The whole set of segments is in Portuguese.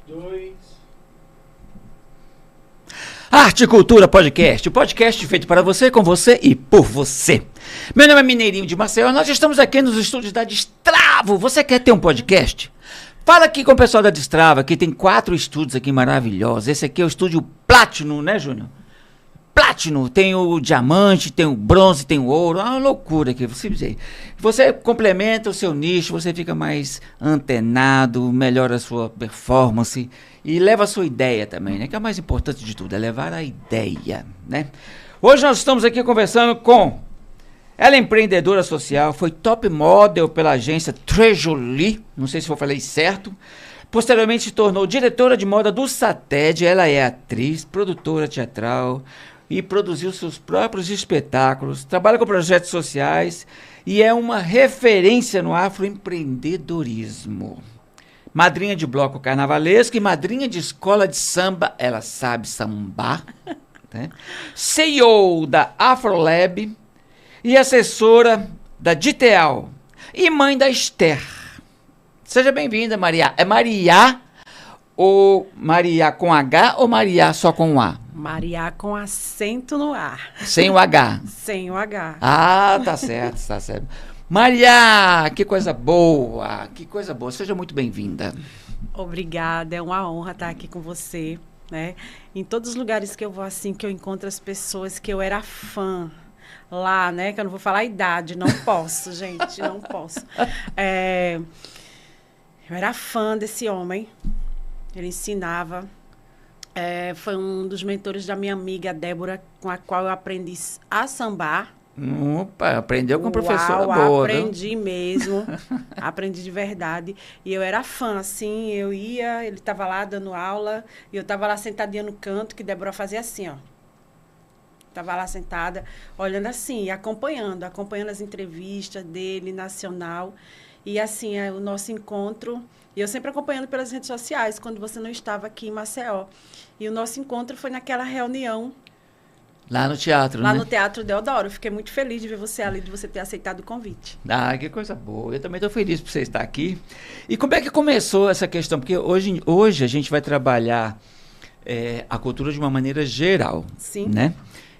2. Arte e Cultura Podcast, o podcast feito para você, com você e por você. Meu nome é Mineirinho de Maceió, nós estamos aqui nos estúdios da Destravo. Você quer ter um podcast? Fala aqui com o pessoal da Destravo, aqui tem 4 estúdios aqui maravilhosos. Esse aqui é o estúdio Platinum, né, Júnior? Platinum, tem o diamante, tem o bronze, tem o ouro, é uma loucura aqui. Você complementa o seu nicho, você fica mais antenado, melhora a sua performance e leva a sua ideia também, né? Que é o mais importante de tudo, é levar a ideia, né? Hoje nós estamos aqui conversando com ela, é empreendedora social, foi top model pela agência Trejolie, não sei se eu falei certo. Posteriormente se tornou diretora de moda do Sated, ela é atriz, produtora teatral e produziu seus próprios espetáculos, trabalha com projetos sociais e é uma referência no afroempreendedorismo. Madrinha de bloco carnavalesco e madrinha de escola de samba, ela sabe sambar, né? CEO da Afrolab e assessora da Diteal e mãe da Esther. Seja bem-vinda, Maria. É Maria ou Maria com H ou Maria só com A? Maria com acento no A. Sem o H. Sem o H. Ah, tá certo, tá certo. Maria, que coisa boa, que coisa boa. Seja muito bem-vinda. Obrigada, é uma honra estar aqui com você, né? Em todos os lugares que eu vou assim, que eu encontro as pessoas que eu era fã lá, né? Que eu não vou falar a idade, não posso, gente, não posso. Eu era fã desse homem, ele ensinava. Foi um dos mentores da minha amiga Débora, com a qual eu aprendi a sambar. Opa, aprendeu com professora boa, aprendi viu? mesmo, aprendi de verdade. E eu era fã, assim, eu ia, ele estava lá dando aula, e eu estava lá sentadinha no canto, que Débora fazia assim, ó. Estava lá sentada, olhando assim, e acompanhando as entrevistas dele, nacional. E assim, o nosso encontro, e eu sempre acompanhando pelas redes sociais, quando você não estava aqui em Maceió. E o nosso encontro foi naquela reunião. Lá no teatro, Lá né? no Teatro Deodoro. Fiquei muito feliz de ver você ali, de você ter aceitado o convite. Ah, que coisa boa. Eu também estou feliz por você estar aqui. E como é que começou essa questão? Porque hoje a gente vai trabalhar a cultura de uma maneira geral. Sim. Né?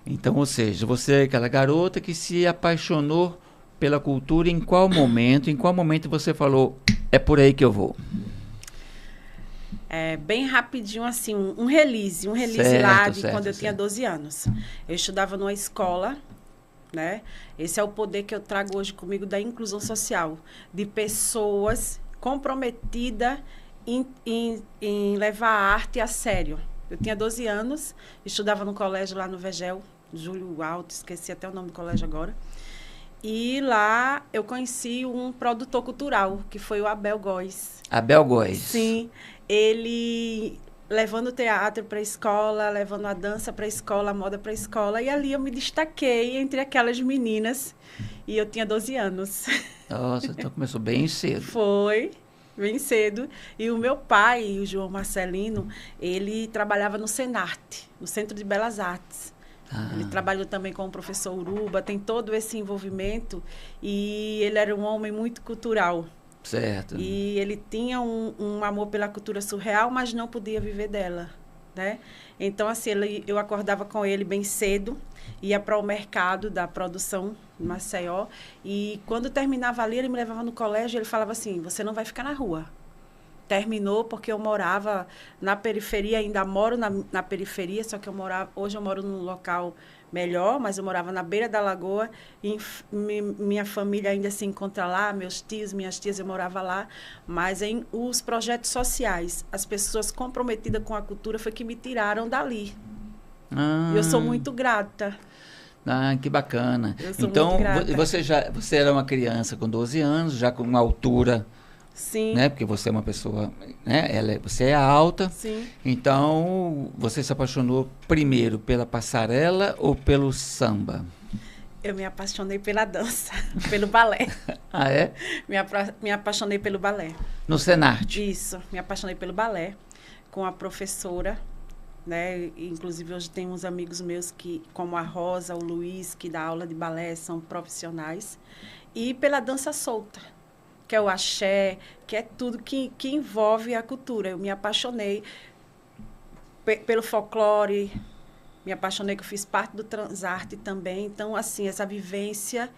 Então, ou seja, você é aquela garota que se apaixonou pela cultura em qual momento? Em qual momento você falou, é por aí que eu vou? Bem rapidinho, assim, um release Certo, lá de certo, quando eu certo. tinha 12 anos. Eu estudava numa escola, né? Esse é o poder que eu trago hoje comigo da inclusão social, de pessoas comprometidas em levar a arte a sério. Eu tinha 12 anos, estudava no colégio lá no Vegel, Júlio Alto, esqueci até o nome do colégio agora. E lá eu conheci um produtor cultural, que foi o Abel Góes. Abel Góes. Sim, ele levando o teatro para a escola, levando a dança para a escola, a moda para a escola. E ali eu me destaquei entre aquelas meninas. E eu tinha 12 anos. Nossa, então começou bem cedo. Foi, bem cedo. E o meu pai, o João Marcelino, ele trabalhava no Senarte, no Centro de Belas Artes. Ele trabalhou também com o professor Uruba, tem todo esse envolvimento. E ele era um homem muito cultural. Certo. E ele tinha um amor pela cultura surreal, mas não podia viver dela, né? Então, assim, eu acordava com ele bem cedo, ia para o mercado da produção em Maceió, e quando terminava ali, ele me levava no colégio e ele falava assim, você não vai ficar na rua. Terminou porque eu morava na periferia, ainda moro na periferia, só que hoje eu moro num local melhor, mas eu morava na beira da lagoa, e minha família ainda se encontra lá, meus tios, minhas tias, eu morava lá, mas em os projetos sociais, as pessoas comprometidas com a cultura foi que me tiraram dali. Eu sou muito grata. Ah, que bacana. Eu sou Então, muito grata. você era uma criança com 12 anos, já com uma altura, Sim. né? Porque você é uma pessoa, né? Você é alta. Sim. Então, você se apaixonou primeiro pela passarela ou pelo samba? Eu me apaixonei pela dança, pelo balé. Ah, é? Me apaixonei pelo balé. No Senarte? Isso, me apaixonei pelo balé, com a professora, né? Inclusive, hoje tem uns amigos meus, como a Rosa, o Luiz, que dá aula de balé, são profissionais. E pela dança solta. que é o axé, que é tudo que envolve a cultura. Eu me apaixonei pelo folclore, me apaixonei que eu fiz parte do Transarte também. Então, assim, essa vivência...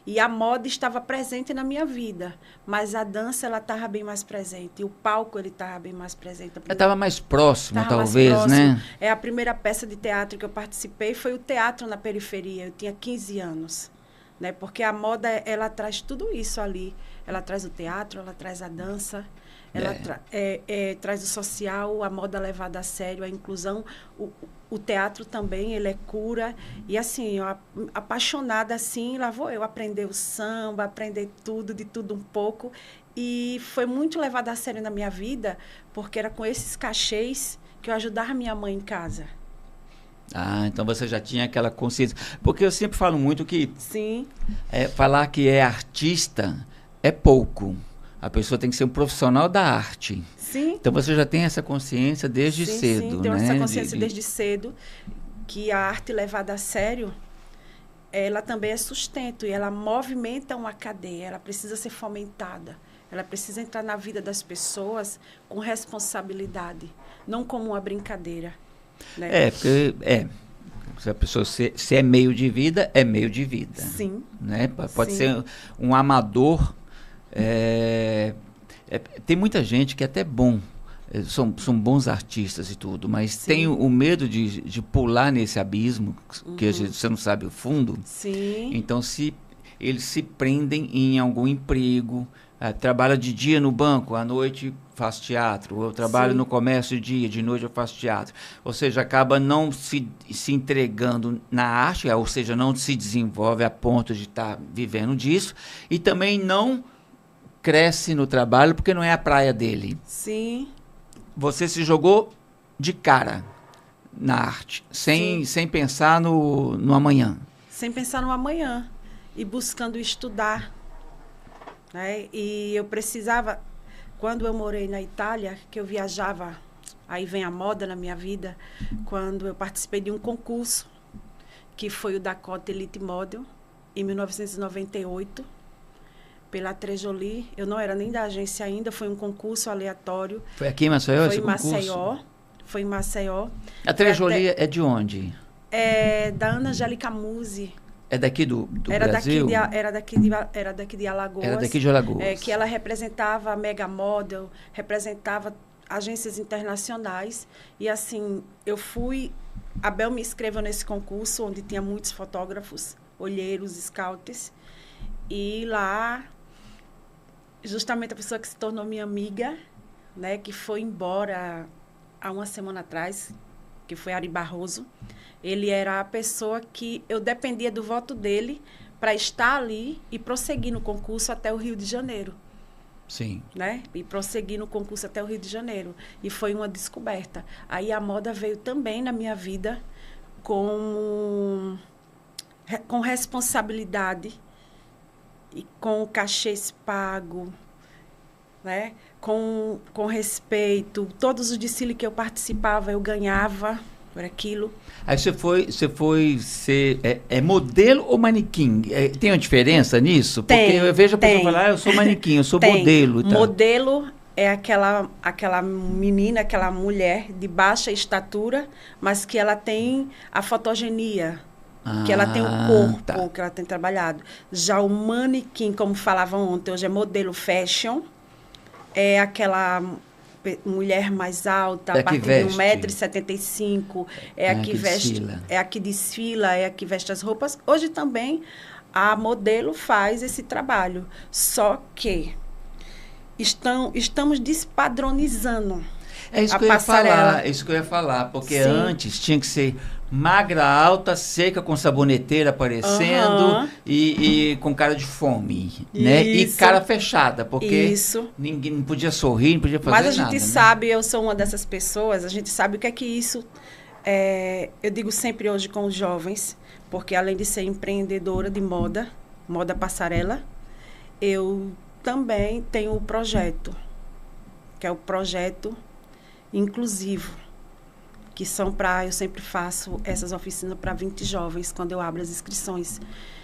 E a moda estava presente na minha vida, mas a dança, ela estava bem mais presente. E o palco, ele estava bem mais presente. Ela estava mais próxima, tava talvez, mais próximo. né? A primeira peça de teatro que eu participei foi o Teatro na Periferia. Eu tinha 15 anos, né? Porque a moda, ela traz tudo isso ali. Ela traz o teatro, ela traz a dança, ela traz o social, a moda levada a sério, a inclusão. O teatro também, ele é cura. E, assim, apaixonada, assim, lá vou eu aprender o samba, aprender tudo, de tudo um pouco. E foi muito levada a sério na minha vida, porque era com esses cachês que eu ajudava minha mãe em casa. Ah, então você já tinha aquela consciência. Porque eu sempre falo muito que... Sim. Falar que é artista é pouco. A pessoa tem que ser um profissional da arte. Sim. Então você já tem essa consciência desde cedo, sim, tenho né? essa consciência desde cedo, que a arte levada a sério, ela também é sustento, e ela movimenta uma cadeia, ela precisa ser fomentada, ela precisa entrar na vida das pessoas com responsabilidade, não como uma brincadeira. Né? Porque se a pessoa se é meio de vida, é meio de vida. Sim. Né? Pode ser um amador. Tem muita gente que é até bom, são bons artistas e tudo, mas tem o medo de pular nesse abismo, que você não sabe o fundo. Sim. Então, se eles se prendem em algum emprego, trabalha de dia no banco, à noite faço teatro, eu trabalho no comércio de noite eu faço teatro. Ou seja, acaba não se entregando na arte, ou seja, não se desenvolve a ponto de estar vivendo disso, e também não cresce no trabalho porque não é a praia dele. Sim. Você se jogou de cara na arte, sem pensar no amanhã. Sem pensar no amanhã e buscando estudar. Né? E eu precisava, quando eu morei na Itália, que eu viajava, aí vem a moda na minha vida, quando eu participei de um concurso, que foi o Dakota Elite Model, em 1998, pela Trejoli. Eu não era nem da agência ainda, foi um concurso aleatório. Foi aqui em Maceió esse concurso? Foi em Maceió. A Trejoli é de onde? É da Ana Angélica Musi. É daqui do Brasil? Era daqui de Alagoas. Era daqui de Alagoas. Que ela representava a Mega Model, representava agências internacionais. E, assim, a Bel me inscreveu nesse concurso, onde tinha muitos fotógrafos, olheiros, scouts. E lá, justamente a pessoa que se tornou minha amiga, né, que foi embora há uma semana atrás, que foi Ari Barroso, ele era a pessoa que eu dependia do voto dele para estar ali e prosseguir no concurso até o Rio de Janeiro. Sim. Né? E prosseguir no concurso até o Rio de Janeiro. E foi uma descoberta. Aí a moda veio também na minha vida com responsabilidade e com cachês pago, né? Com respeito. Todos os desfiles que eu participava, eu ganhava por aquilo. Aí você foi ser modelo ou manequim? Tem uma diferença nisso? Porque eu vejo a pessoa falar, eu sou manequim, eu sou modelo. Tá? Modelo é aquela menina, aquela mulher de baixa estatura, mas que ela tem a fotogenia, que ela tem o corpo, que ela tem trabalhado. Já o manequim, como falavam ontem, hoje é modelo fashion, é aquela mulher mais alta, a partir de 1,75 m, é a que veste, é a que desfila, é a que veste as roupas. Hoje também a modelo faz esse trabalho, só que estamos despadronizando a passarela. É isso que eu ia falar, porque antes tinha que ser magra, alta, seca, com saboneteira aparecendo e com cara de fome, né? E cara fechada, porque ninguém não podia sorrir, não podia fazer nada. Mas a gente sabe, eu sou uma dessas pessoas, a gente sabe o que é que isso... eu digo sempre hoje com os jovens, porque além de ser empreendedora de moda passarela, eu também tenho o projeto, que é o projeto inclusivo, que são eu sempre faço essas oficinas para 20 jovens, quando eu abro as inscrições.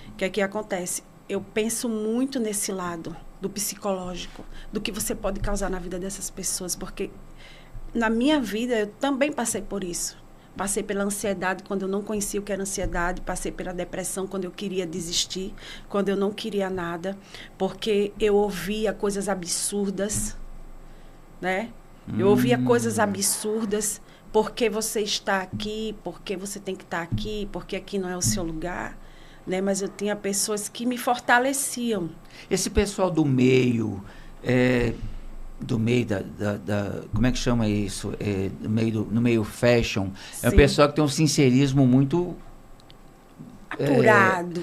O que é que acontece? Eu penso muito nesse lado, do psicológico, do que você pode causar na vida dessas pessoas, porque na minha vida eu também passei por isso. Passei pela ansiedade quando eu não conhecia o que era ansiedade, passei pela depressão quando eu queria desistir, quando eu não queria nada, porque eu ouvia coisas absurdas, né? Eu ouvia coisas absurdas, porque você está aqui, porque você tem que estar aqui, porque aqui não é o seu lugar, né? Mas eu tinha pessoas que me fortaleciam. Esse pessoal do meio, como é que chama isso? No meio fashion, é um pessoal que tem um sincerismo muito... apurado.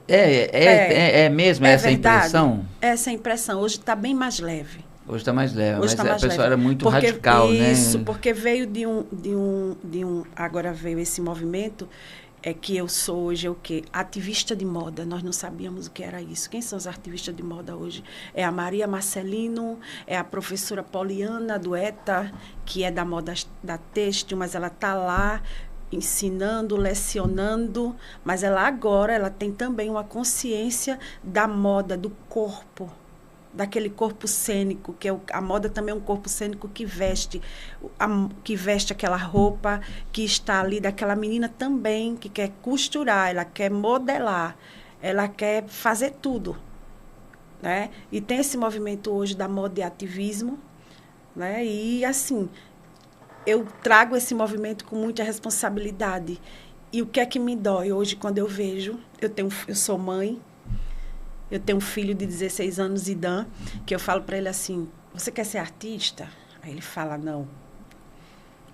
É mesmo essa verdade. Impressão? Essa impressão. Hoje está bem mais leve. Hoje está mais leve, Hoje mas tá a mais pessoa leve. era muito Porque, radical, né? Isso, porque veio de um... Agora veio esse movimento, que eu sou hoje o quê? Ativista de moda. Nós não sabíamos o que era isso. Quem são os ativistas de moda hoje? É a Maria Marcelino, é a professora Poliana do ETA, que é da moda da têxtil, mas ela está lá ensinando, lecionando, mas ela tem também uma consciência da moda, do corpo, daquele corpo cênico, que a moda também é um corpo cênico que veste aquela roupa, que está ali, daquela menina também, que quer costurar, ela quer modelar, ela quer fazer tudo, né? E tem esse movimento hoje da moda e ativismo, né? E, assim, eu trago esse movimento com muita responsabilidade. E o que é que me dói hoje quando eu vejo, eu sou mãe, eu tenho um filho de 16 anos, Idan, que eu falo para ele assim, você quer ser artista? Aí ele fala, não.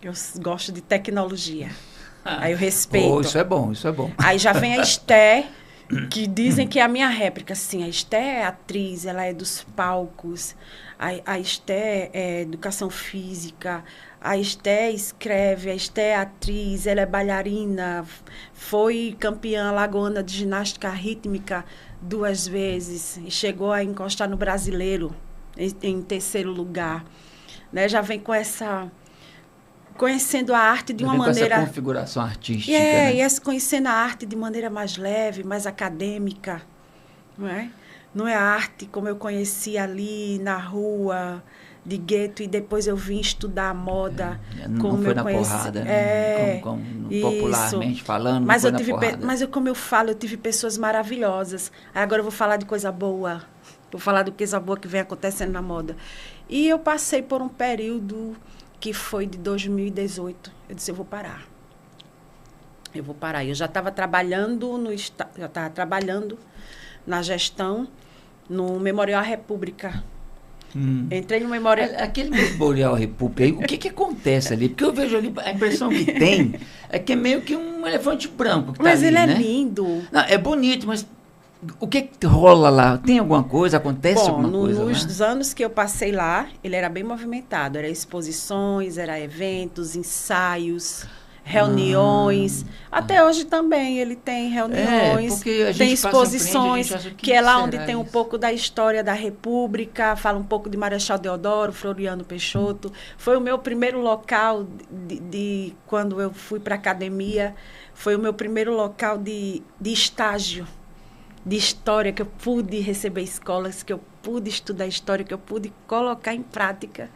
Eu gosto de tecnologia. Aí eu respeito. Isso é bom, isso é bom. Aí já vem a Esté, que dizem que é a minha réplica. Sim, a Esté é atriz, ela é dos palcos. A Esté é educação física. A Esté escreve, a Esté é atriz, ela é bailarina. Foi campeã alagoana de ginástica rítmica 2 vezes e chegou a encostar no Brasileiro em 3º lugar, né? Já vem conhecendo a arte de uma maneira... com essa configuração artística, né? Conhecendo a arte de maneira mais leve, mais acadêmica, não é? Não é a arte como eu conheci ali na rua de gueto, e depois eu vim estudar a moda. Não foi na porrada, como popularmente falando, mas não foi na porrada. Mas como eu falo, eu tive pessoas maravilhosas. Agora eu vou falar de coisa boa. Vou falar de coisa boa que vem acontecendo na moda. E eu passei por um período que foi de 2018. Eu disse, eu vou parar. Eu vou parar. Eu já estava trabalhando na gestão no Memorial República. Entrei no Memorial... Aquele Memorial República, o que acontece ali? Porque eu vejo ali, a impressão que tem é que é meio que um elefante branco que tá mas ali, ele né? É lindo. Não, é bonito, mas o que rola lá? Tem alguma coisa? Acontece alguma coisa lá? Nos anos que eu passei lá, ele era bem movimentado. Era exposições, era eventos, ensaios, reuniões. Até hoje também ele tem reuniões, porque a gente tem exposições, passa em frente, que é lá onde será tem um isso? pouco da história da República, fala um pouco de Marechal Deodoro, Floriano Peixoto. Foi o meu primeiro local de quando eu fui para a academia, foi o meu primeiro local de estágio, de história, que eu pude receber escolas, que eu pude estudar história, que eu pude colocar em prática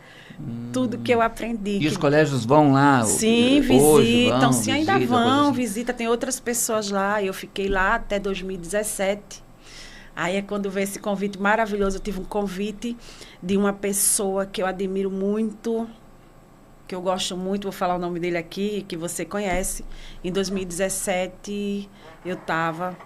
tudo que eu aprendi. E os colégios vão lá? Sim, hoje visitam, vão, sim, ainda visita, coisa vão, assim. visita, tem outras pessoas lá, eu fiquei lá até 2017. Aí é quando veio esse convite maravilhoso, eu tive um convite de uma pessoa que eu admiro muito, que eu gosto muito, vou falar o nome dele aqui, que você conhece. Em 2017, eu estava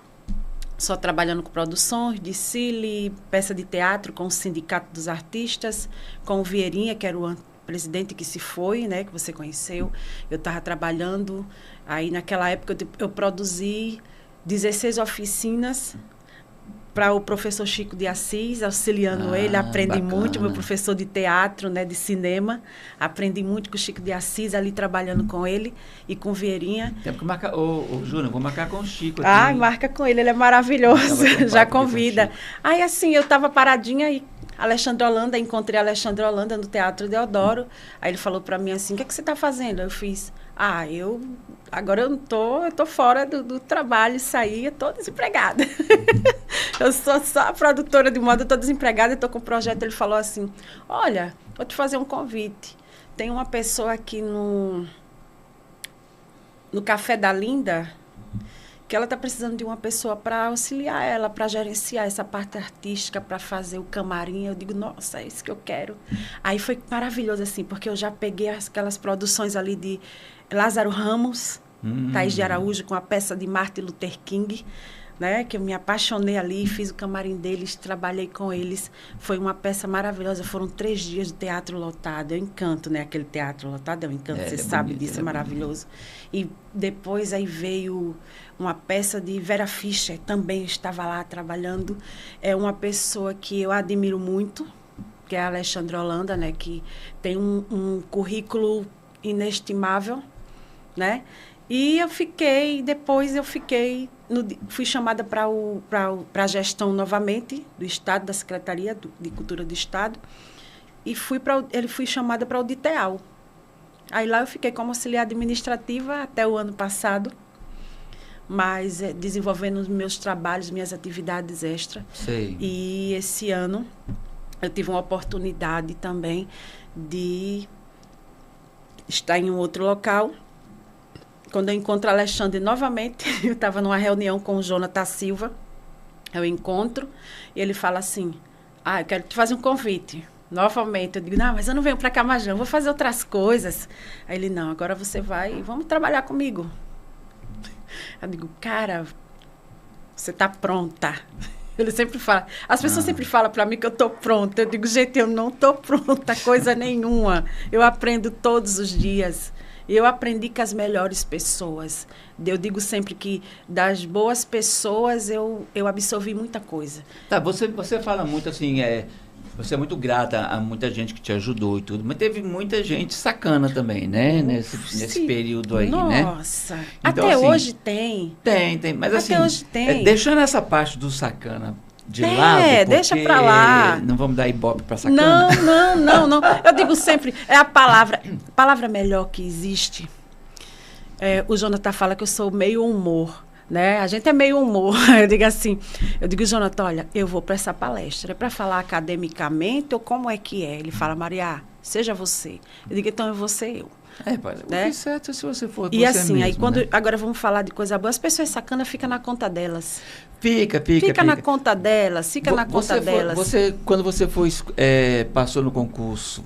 só trabalhando com produções de cile, peça de teatro com o Sindicato dos Artistas, com o Vieirinha, que era o presidente que se foi, né, que você conheceu. Eu estava trabalhando, aí naquela época eu produzi 16 oficinas para o professor Chico de Assis, auxiliando ele, aprendi bacana. muito, meu professor de teatro, né, de cinema, aprendi muito com o Chico de Assis, ali trabalhando com ele e com o Vieirinha. Tem que marcar, Júnior, vou marcar com o Chico aqui. Ah, marca com ele é maravilhoso, já convida. Aí assim, eu estava paradinha e encontrei Alexandre Holanda no Teatro Deodoro, aí ele falou para mim assim, o que é que você está fazendo? Eu fiz Agora eu tô fora do trabalho, saí, eu tô desempregada. Eu sou só produtora de moda, eu tô desempregada, eu tô com um projeto. Ele falou assim, olha, vou te fazer um convite. Tem uma pessoa aqui no Café da Linda, que ela está precisando de uma pessoa para auxiliar ela, para gerenciar essa parte artística, para fazer o camarim. Eu digo, nossa, é isso que eu quero. Aí foi maravilhoso, assim, porque eu já peguei aquelas produções ali de Lázaro Ramos, Thaís de Araújo, com a peça de Martin Luther King, né, que eu me apaixonei ali, fiz o camarim deles, trabalhei com eles. Foi uma peça maravilhosa, foram 3 dias de teatro lotado. É um encanto, né? Aquele teatro lotado é um encanto, você sabe bonito, disso, é maravilhoso. E depois aí veio uma peça de Vera Fischer, também estava lá trabalhando. É uma pessoa que eu admiro muito, que é a Alexandra Holanda, né, que tem um currículo inestimável, né? E fui chamada para a gestão novamente do Estado, da Secretaria de Cultura do Estado, e fui chamada para o DITEAL. Aí lá eu fiquei como auxiliar administrativa até o ano passado, mas desenvolvendo os meus trabalhos, minhas atividades extras. Sei. E esse ano eu tive uma oportunidade também de estar em um outro local. Quando eu encontro a Alexandre novamente, eu estava numa reunião com o Jonathan Silva, eu encontro, e ele fala assim, eu quero te fazer um convite. Novamente, eu digo, não, mas eu não venho para cá mais não, vou fazer outras coisas. Aí ele, não, agora você vai, vamos trabalhar comigo. Eu digo, cara, você está pronta. Ele sempre fala, as pessoas sempre falam para mim que eu estou pronta. Eu digo, gente, eu não estou pronta, coisa nenhuma. Eu aprendo todos os dias. Eu aprendi com as melhores pessoas. Eu digo sempre que das boas pessoas eu absorvi muita coisa. Tá, você fala muito assim, você é muito grata a muita gente que te ajudou e tudo, mas teve muita gente sacana também, né? Nesse período aí, Nossa, né? Nossa, então, até assim, hoje tem. Tem, mas até assim, hoje tem. Deixando essa parte do sacana de lado, deixa pra lá. Não vamos dar ibope pra sacana. Não. Eu digo sempre, é a palavra melhor que existe. O Jonathan fala que eu sou meio humor, né? A gente é meio humor. Eu digo, Jonathan, olha, eu vou para essa palestra, é para falar academicamente ou como é que é? Ele fala, Maria, seja você. Eu digo, então eu vou ser eu. O certo é se você for e você assim, mesmo, aí quando né? Agora vamos falar de coisa boa. As pessoas sacanas ficam na conta delas. Fica na conta delas, na conta delas. Quando você passou no concurso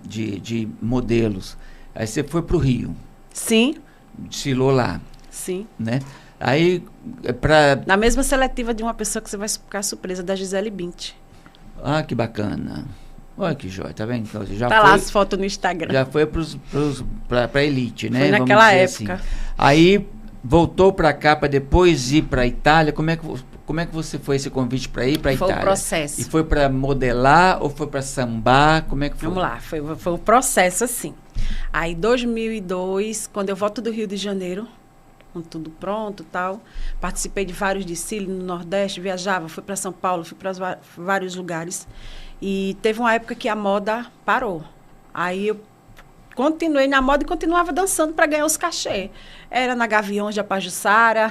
de modelos, aí você foi para o Rio. Sim. Desfilou lá. Sim. Né? Aí, na mesma seletiva de uma pessoa que você vai ficar surpresa, da Gisele Bint. Ah, que bacana. Olha que joia, tá vendo? Então, tá lá as fotos no Instagram. Já foi para elite, né? Foi naquela época. Assim. Aí voltou para cá para depois ir para a Itália. Como é que você foi esse convite para ir para a Itália? Foi o processo. E foi para modelar ou foi para sambar? Como é que foi? Vamos lá, foi o processo assim. Aí, 2002, quando eu volto do Rio de Janeiro, com tudo pronto e tal, participei de vários desfiles no Nordeste, viajava, fui para São Paulo, fui para vários lugares. E teve uma época que a moda parou. Aí eu continuei na moda e continuava dançando para ganhar os cachê. Era na Gaviões de Apajuçara.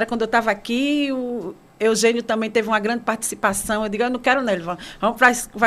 Quando eu estava aqui, o Eugênio também teve uma grande participação. Eu digo, eu não quero nele. Vai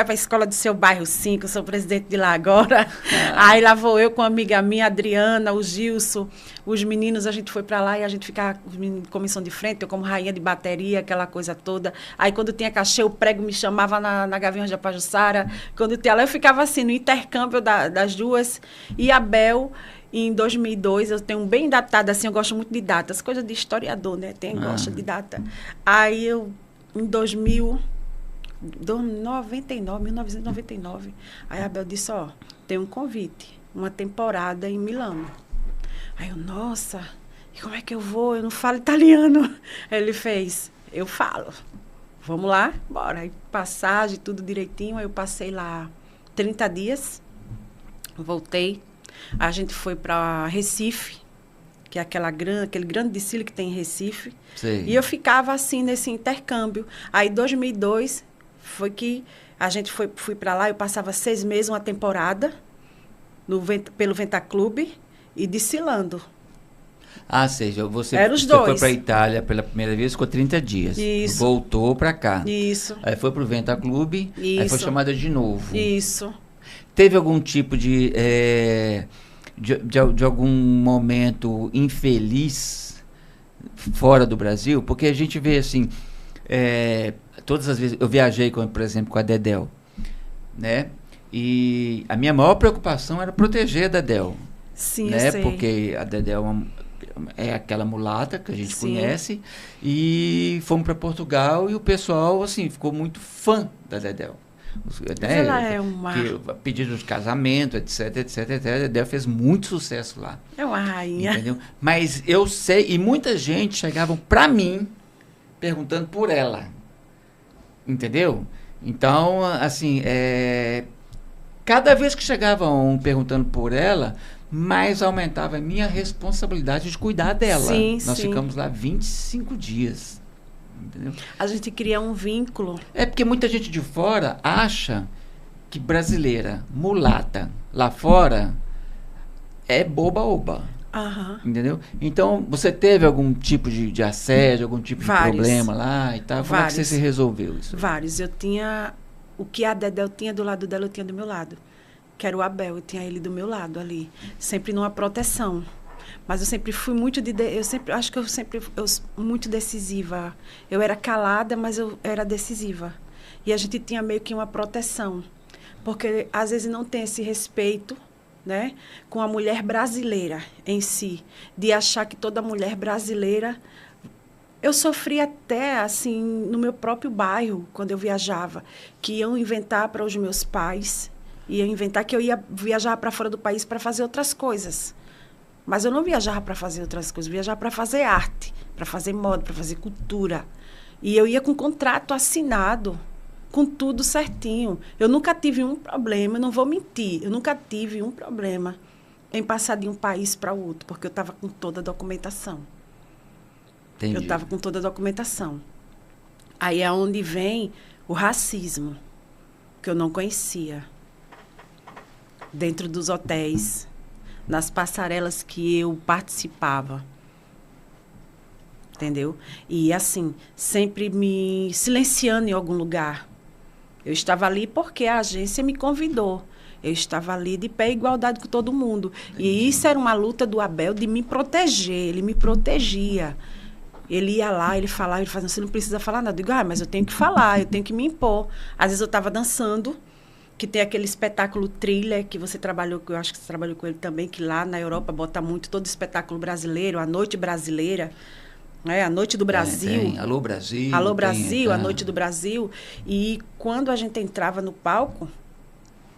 para a escola do seu bairro 5, eu sou presidente de lá agora. Aí lá vou eu com uma amiga minha, a Adriana, o Gilson, os meninos, a gente foi para lá e a gente ficava com comissão de frente, eu como rainha de bateria, aquela coisa toda. Aí quando tinha cachê, o prego me chamava na Gaviões de Apajuçara. Quando tinha lá, eu ficava assim, no intercâmbio das duas. E a Bel, em 2002, eu tenho bem datado, assim, eu gosto muito de datas, coisa de historiador, né? Gosta de data. Aí eu, em 1999, aí a Bel disse, tem um convite, uma temporada em Milano. Aí eu, nossa, e como é que eu vou? Eu não falo italiano. Aí ele fez, eu falo. Vamos lá? Bora. Aí passagem, tudo direitinho, aí eu passei lá 30 dias, voltei. A gente foi para Recife, que é aquele grande desfile que tem em Recife. Sim. E eu ficava assim nesse intercâmbio. Aí, em 2002, foi que a gente fui para lá, eu passava 6 meses, uma temporada, pelo Ventaclube e desfilando. Seja, você Era os foi dois. para a Itália pela primeira vez, ficou 30 dias. Isso. Voltou para cá. Isso. Aí foi pro Ventaclube, aí foi Isso. chamada de novo. Isso. Teve algum tipo de algum momento infeliz fora do Brasil? Porque a gente vê assim, todas as vezes, eu viajei, por exemplo, com a Dedéu, né? E a minha maior preocupação era proteger a Dedéu. Sim, né? eu sei. Porque a Dedéu é aquela mulata que a gente Sim. conhece. E fomos para Portugal e o pessoal, assim, ficou muito fã da Dedéu. Mas ela é uma... Pedido de casamento, etc, etc, etc. A Dedéu fez muito sucesso lá. É uma rainha. Entendeu? Mas eu sei, e muita gente chegavam para mim perguntando por ela. Entendeu? Então, assim, cada vez que chegava um perguntando por ela, mais aumentava a minha responsabilidade de cuidar dela. Sim, Nós sim. ficamos lá 25 dias. Entendeu? A gente cria um vínculo. É porque muita gente de fora acha que brasileira, mulata, lá fora, é boba-oba. Aham. Entendeu? Então, você teve algum tipo de assédio, algum tipo de Vários. problema lá e tal? Como é que você Vários. se resolveu isso? Vários. Eu tinha... O que a Dedéu tinha do lado dela, eu tinha do meu lado. Que era o Abel, eu tinha ele do meu lado ali. Sempre numa proteção. Mas eu sempre fui muito muito decisiva. Eu era calada, mas eu era decisiva. E a gente tinha meio que uma proteção. Porque às vezes não tem esse respeito, né, com a mulher brasileira em si, de achar que toda mulher brasileira... Eu sofri até, assim, no meu próprio bairro, quando eu viajava, que iam inventar para os meus pais, iam inventar que eu ia viajar para fora do país para fazer outras coisas. Mas eu não viajava para fazer outras coisas, eu viajava para fazer arte, para fazer moda, para fazer cultura. E eu ia com contrato assinado, com tudo certinho. Eu nunca tive um problema, eu não vou mentir, eu nunca tive um problema em passar de um país para o outro, porque eu estava com toda a documentação. Entendi. Eu estava com toda a documentação. Aí é onde vem o racismo, que eu não conhecia. Dentro dos hotéis, nas passarelas que eu participava. Entendeu? E, assim, sempre me silenciando em algum lugar. Eu estava ali porque a agência me convidou. Eu estava ali de pé em igualdade com todo mundo. E isso era uma luta do Abel de me proteger. Ele me protegia. Ele ia lá, ele falava, ele fazia, você não precisa falar nada. Eu digo, mas eu tenho que falar, eu tenho que me impor. Às vezes eu estava dançando, que tem aquele espetáculo Thriller, que você trabalhou, eu acho que você trabalhou com ele também, que lá na Europa bota muito todo espetáculo brasileiro, a Noite Brasileira, né? A Noite do Brasil. Tem. Alô Brasil. Alô Brasil, a Noite do Brasil. E quando a gente entrava no palco,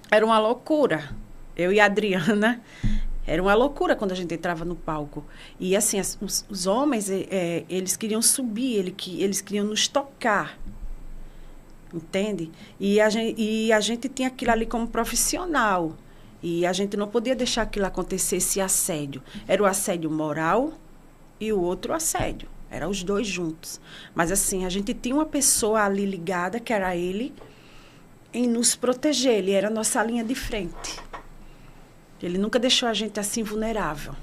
era uma loucura. Eu e a Adriana... Era uma loucura quando a gente entrava no palco. E, assim, os homens, eles queriam subir, eles queriam nos tocar. Entende? E a gente tinha aquilo ali como profissional. E a gente não podia deixar aquilo acontecer, esse assédio. Era o assédio moral e o outro assédio. Eram os dois juntos. Mas, assim, a gente tinha uma pessoa ali ligada, que era ele, em nos proteger. Ele era a nossa linha de frente. Ele nunca deixou a gente assim vulnerável.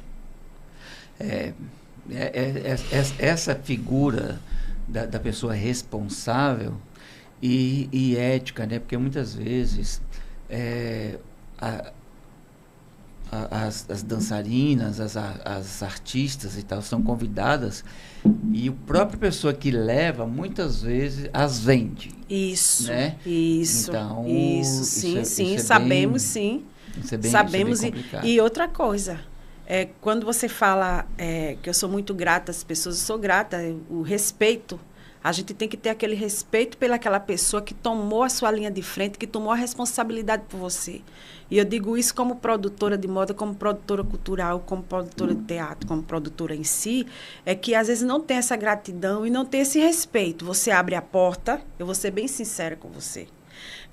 Essa figura da pessoa responsável e ética, né? Porque muitas vezes as dançarinas, as artistas e tal são convidadas e a própria pessoa que leva muitas vezes as vende. Isso, né? Isso. Então, isso, sim, sim, isso sabemos, sim. Sabemos. Isso é bem complicado. E outra coisa, quando você fala que eu sou muito grata às pessoas, eu sou grata, o respeito, a gente tem que ter aquele respeito pelaquela pessoa que tomou a sua linha de frente, que tomou a responsabilidade por você. E eu digo isso como produtora de moda, como produtora cultural, como produtora de teatro, como produtora em si, é que às vezes não tem essa gratidão e não tem esse respeito. Você abre a porta, eu vou ser bem sincera com você,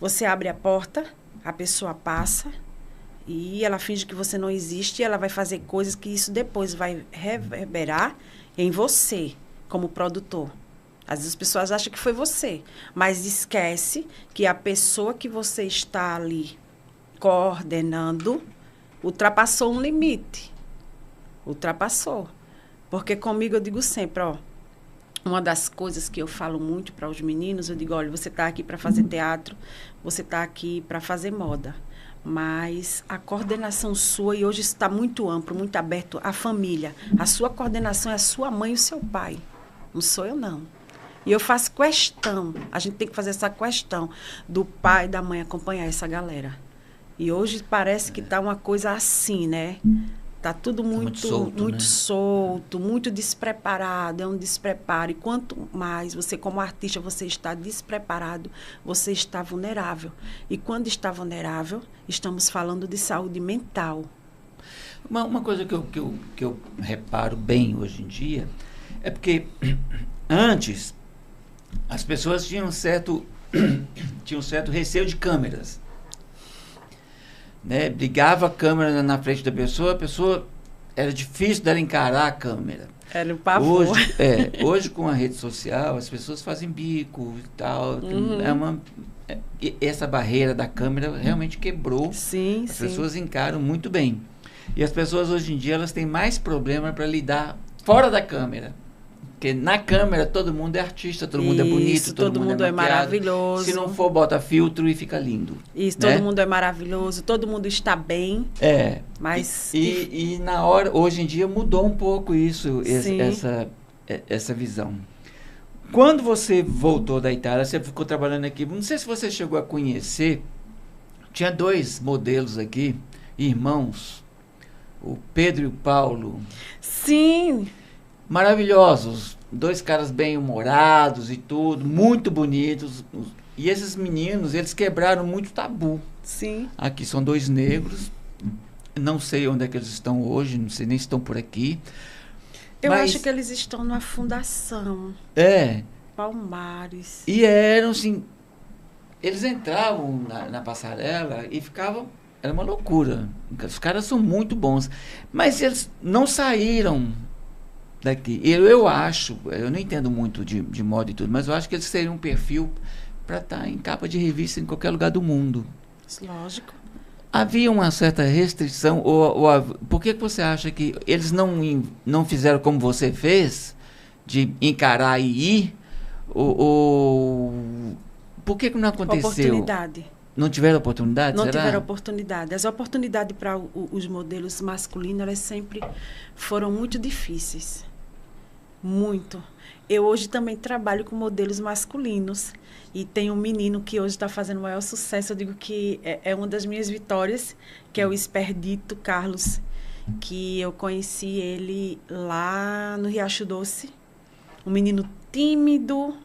você abre a porta, a pessoa passa... E ela finge que você não existe e ela vai fazer coisas que isso depois vai reverberar em você, como produtor. Às vezes as pessoas acham que foi você, mas esquece que a pessoa que você está ali coordenando ultrapassou um limite. Ultrapassou. Porque comigo eu digo sempre, ó, uma das coisas que eu falo muito para os meninos, eu digo, olha, você está aqui para fazer teatro, você está aqui para fazer moda. Mas a coordenação sua, e hoje está muito amplo, muito aberto, a família. A sua coordenação é a sua mãe e o seu pai. Não sou eu, não. E eu faço questão, a gente tem que fazer essa questão do pai e da mãe acompanhar essa galera. E hoje parece que está uma coisa assim, né? Está tudo muito solto, muito despreparado, é um despreparo. E quanto mais você, como artista, você está despreparado, você está vulnerável. E quando está vulnerável, estamos falando de saúde mental. Uma coisa que eu reparo bem hoje em dia é porque antes as pessoas tinham certo receio de câmeras. Né? Ligava a câmera na frente da pessoa, a pessoa era difícil dela encarar a câmera. Era um pavor. Hoje com a rede social, as pessoas fazem bico e tal. Essa barreira da câmera realmente quebrou. Sim, as pessoas encaram muito bem. E as pessoas hoje em dia elas têm mais problema para lidar fora da câmera. Porque na câmera todo mundo é artista, todo mundo é bonito, todo mundo é maravilhoso. Se não for, bota filtro e fica lindo. Isso, né? Todo mundo é maravilhoso, todo mundo está bem. Mas... E na hora, hoje em dia mudou um pouco isso, essa visão. Quando você voltou da Itália, você ficou trabalhando aqui, não sei se você chegou a conhecer, tinha 2 modelos aqui, irmãos, o Pedro e o Paulo. Sim. Maravilhosos, 2 caras bem-humorados e tudo, muito bonitos. E esses meninos, eles quebraram muito tabu. Sim. Aqui são 2 negros, não sei onde é que eles estão hoje, não sei nem se estão por aqui. Eu acho que eles estão numa fundação. Palmares. E eram assim, eles entravam na passarela e ficavam, era uma loucura. Os caras são muito bons, mas eles não saíram daqui. Eu acho, eu não entendo muito de moda e tudo, mas eu acho que eles seriam um perfil para estar em capa de revista em qualquer lugar do mundo. Lógico. Havia uma certa restrição, por que você acha que eles não fizeram como você fez, de encarar e ir? Por que não aconteceu? Oportunidade. Não tiveram oportunidade, Não será? tiveram oportunidade. As oportunidades para os modelos masculinos, elas sempre foram muito difíceis. Muito. Eu hoje também trabalho com modelos masculinos. E tem um menino que hoje está fazendo o maior sucesso. Eu digo que é uma das minhas vitórias, que é o Esperdito Carlos, que eu conheci ele lá no Riacho Doce. Um menino tímido.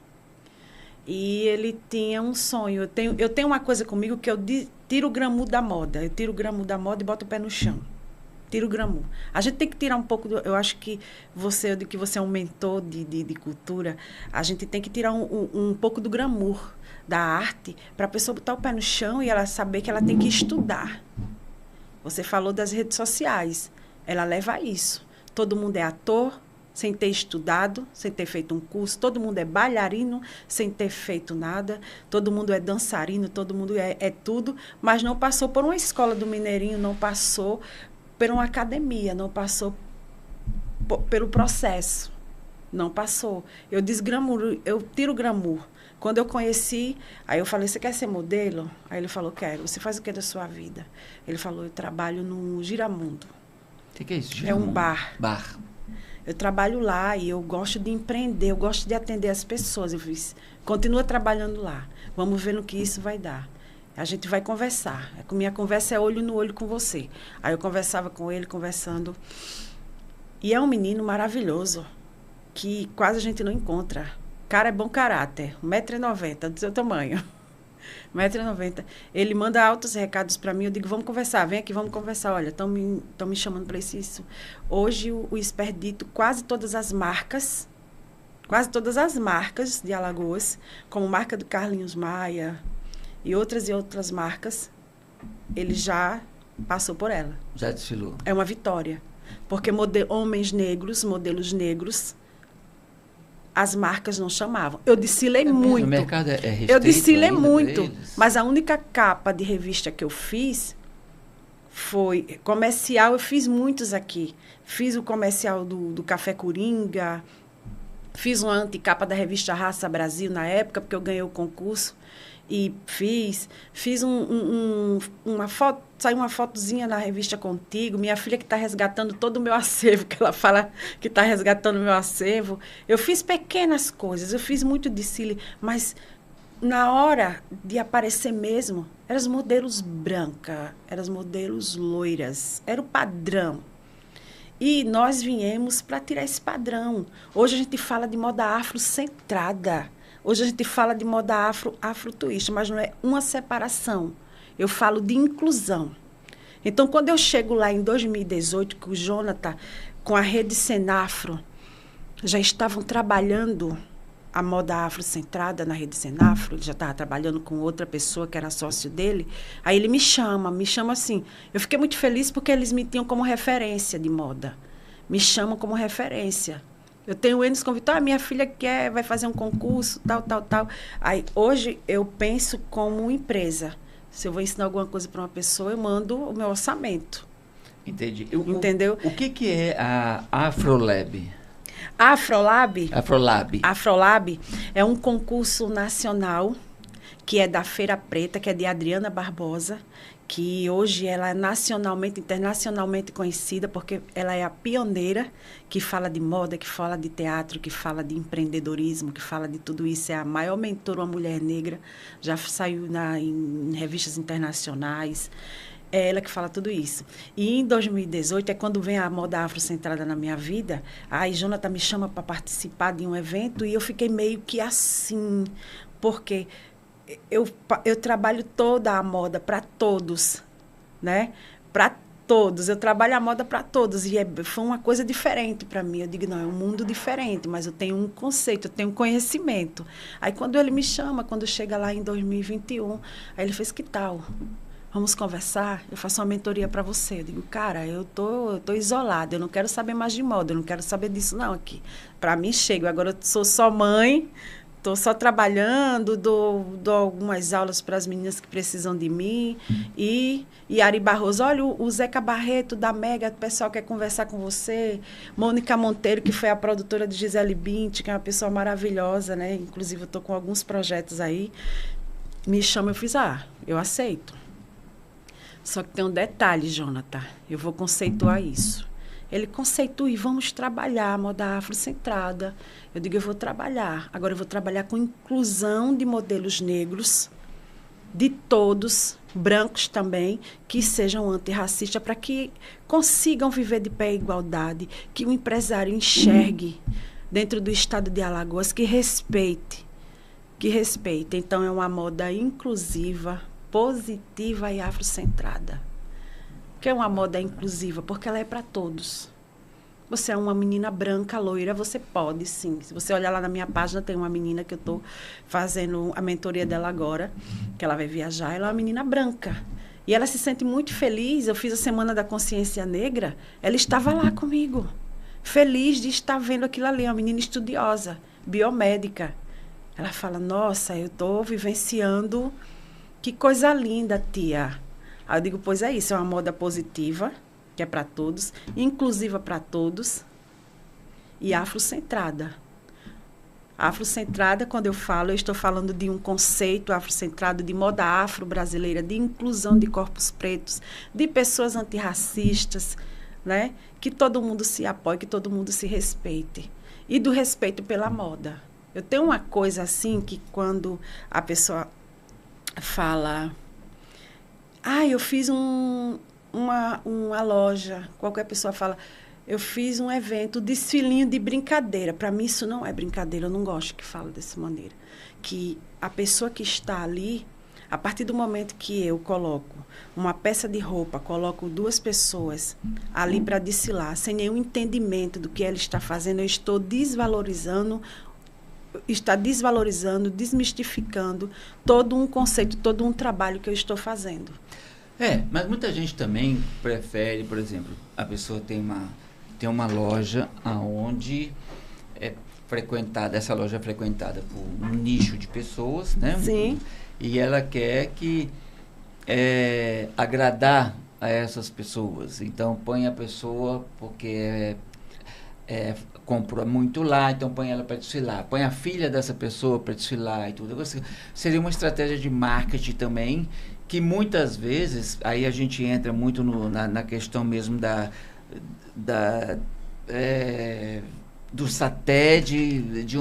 E ele tinha um sonho. Eu tenho uma coisa comigo que eu tiro o glamour da moda. Eu tiro o glamour da moda e boto o pé no chão. Tiro o glamour. A gente tem que tirar um pouco... eu acho que você é um mentor de cultura. A gente tem que tirar um pouco do glamour da arte para a pessoa botar o pé no chão e ela saber que ela tem que estudar. Você falou das redes sociais. Ela leva a isso. Todo mundo é ator, sem ter estudado, sem ter feito um curso. Todo mundo é bailarino, sem ter feito nada. Todo mundo é dançarino, todo mundo é tudo, mas não passou por uma escola do Mineirinho, não passou por uma academia, não passou pelo processo. Não passou. Eu desgramuro, eu tiro o glamour. Quando eu conheci, aí eu falei, você quer ser modelo? Aí ele falou, quero. Você faz o que da sua vida? Ele falou, eu trabalho no Giramundo. O que é isso, Giramundo? É um bar. Bar. Eu trabalho lá e eu gosto de empreender, eu gosto de atender as pessoas. Eu fiz, continua trabalhando lá. Vamos ver no que isso vai dar. A gente vai conversar. Minha conversa é olho no olho com você. Aí eu conversava com ele, conversando. E é um menino maravilhoso, que quase a gente não encontra. Cara é bom caráter, 1,90 m, do seu tamanho. 1,90 m. Ele manda altos recados para mim, eu digo, vamos conversar, vem aqui, vamos conversar. Olha, estão me chamando para isso. Hoje, o Esperdito, quase todas as marcas de Alagoas, como marca do Carlinhos Maia e outras marcas, ele já passou por ela. Já desfilou. É uma vitória. Porque homens negros, modelos negros, as marcas não chamavam. Eu desfilei muito. O mercado é restrito. Eu desfilei muito. Mas a única capa de revista que eu fiz Foi comercial, eu fiz muitos aqui. Fiz o comercial do Café Coringa, fiz uma anticapa da revista Raça Brasil na época, porque eu ganhei o concurso. E fiz uma foto, saiu uma fotozinha na revista Contigo, minha filha que está resgatando todo o meu acervo, que ela fala que está resgatando o meu acervo. Eu fiz pequenas coisas, eu fiz muito desfile, mas na hora de aparecer mesmo, eram os modelos brancas, eram os modelos loiras, era o padrão. E nós viemos para tirar esse padrão. Hoje a gente fala de moda afrocentrada. Hoje a gente fala de moda afro-twist, mas não é uma separação. Eu falo de inclusão. Então, quando eu chego lá em 2018, que o Jonathan, com a rede Senafro, já estavam trabalhando a moda afrocentrada na rede Senafro, ele já estava trabalhando com outra pessoa que era sócio dele, aí ele me chama assim. Eu fiquei muito feliz porque eles me tinham como referência de moda. Me chamam como referência. Eu tenho o Enes convidado, minha filha vai fazer um concurso, tal. Aí, hoje, eu penso como empresa. Se eu vou ensinar alguma coisa para uma pessoa, eu mando o meu orçamento. Entendi. Entendeu? O que é a Afrolab? Afrolab é um concurso nacional que é da Feira Preta, que é de Adriana Barbosa, que hoje ela é nacionalmente, internacionalmente conhecida, porque ela é a pioneira que fala de moda, que fala de teatro, que fala de empreendedorismo, que fala de tudo isso. É a maior mentora, uma mulher negra, já saiu em revistas internacionais. É ela que fala tudo isso. E em 2018 é quando vem a moda afrocentrada na minha vida. Aí Jonathan me chama para participar de um evento e eu fiquei meio que assim, porque eu trabalho toda a moda para todos, né? Para todos. Eu trabalho a moda para todos. E foi uma coisa diferente para mim. Eu digo, não, é um mundo diferente, mas eu tenho um conceito, eu tenho um conhecimento. Aí, quando ele me chama, quando chega lá em 2021, aí ele fez, que tal? Vamos conversar? Eu faço uma mentoria para você. Eu digo, cara, eu tô isolada, eu não quero saber mais de moda, eu não quero saber disso não aqui. Para mim, chega. Agora, eu sou só mãe, estou só trabalhando, dou algumas aulas para as meninas que precisam de mim. E Ari Barroso, olha, o Zeca Barreto da Mega, o pessoal quer conversar com você. Mônica Monteiro, que foi a produtora de Gisele Bündchen, que é uma pessoa maravilhosa, né? Inclusive, eu estou com alguns projetos aí. Me chama, eu fiz, eu aceito. Só que tem um detalhe, Jonathan, eu vou conceituar isso. Ele conceitua e vamos trabalhar a moda afrocentrada. Eu digo, eu vou trabalhar. Agora eu vou trabalhar com inclusão de modelos negros, de todos, brancos também, que sejam antirracistas, para que consigam viver de pé em igualdade, que o empresário enxergue dentro do estado de Alagoas, que respeite. Então, é uma moda inclusiva, positiva e afrocentrada. Que é uma moda inclusiva, porque ela é para todos. Você é uma menina branca, loira, você pode, sim. Se você olhar lá na minha página, tem uma menina que eu estou fazendo a mentoria dela agora, que ela vai viajar, ela é uma menina branca. E ela se sente muito feliz. Eu fiz a Semana da Consciência Negra, ela estava lá comigo, feliz de estar vendo aquilo ali, uma menina estudiosa, biomédica. Ela fala, nossa, eu estou vivenciando. Que coisa linda, tia. Aí eu digo, pois é isso, é uma moda positiva, que é para todos, inclusiva para todos, e afrocentrada. Afrocentrada, quando eu estou falando de um conceito afrocentrado, de moda afro-brasileira, de inclusão de corpos pretos, de pessoas antirracistas, né? Que todo mundo se apoie, que todo mundo se respeite. E do respeito pela moda. Eu tenho uma coisa assim, que quando a pessoa fala, eu fiz uma loja, qualquer pessoa fala, eu fiz um evento, desfilinho de brincadeira. Para mim isso não é brincadeira, eu não gosto que fale dessa maneira. Que a pessoa que está ali, a partir do momento que eu coloco uma peça de roupa, coloco 2 pessoas ali para desfilar, sem nenhum entendimento do que ela está fazendo, eu estou desvalorizando, desmistificando todo um conceito, todo um trabalho que eu estou fazendo. Mas muita gente também prefere, por exemplo, a pessoa tem uma loja onde essa loja é frequentada por um nicho de pessoas, né? Sim. E ela quer que agradar a essas pessoas. Então, põe a pessoa porque comprou muito lá, então põe ela para desfilar. Põe a filha dessa pessoa para desfilar e tudo. Seria uma estratégia de marketing também, que muitas vezes, aí a gente entra muito na questão mesmo do SATED,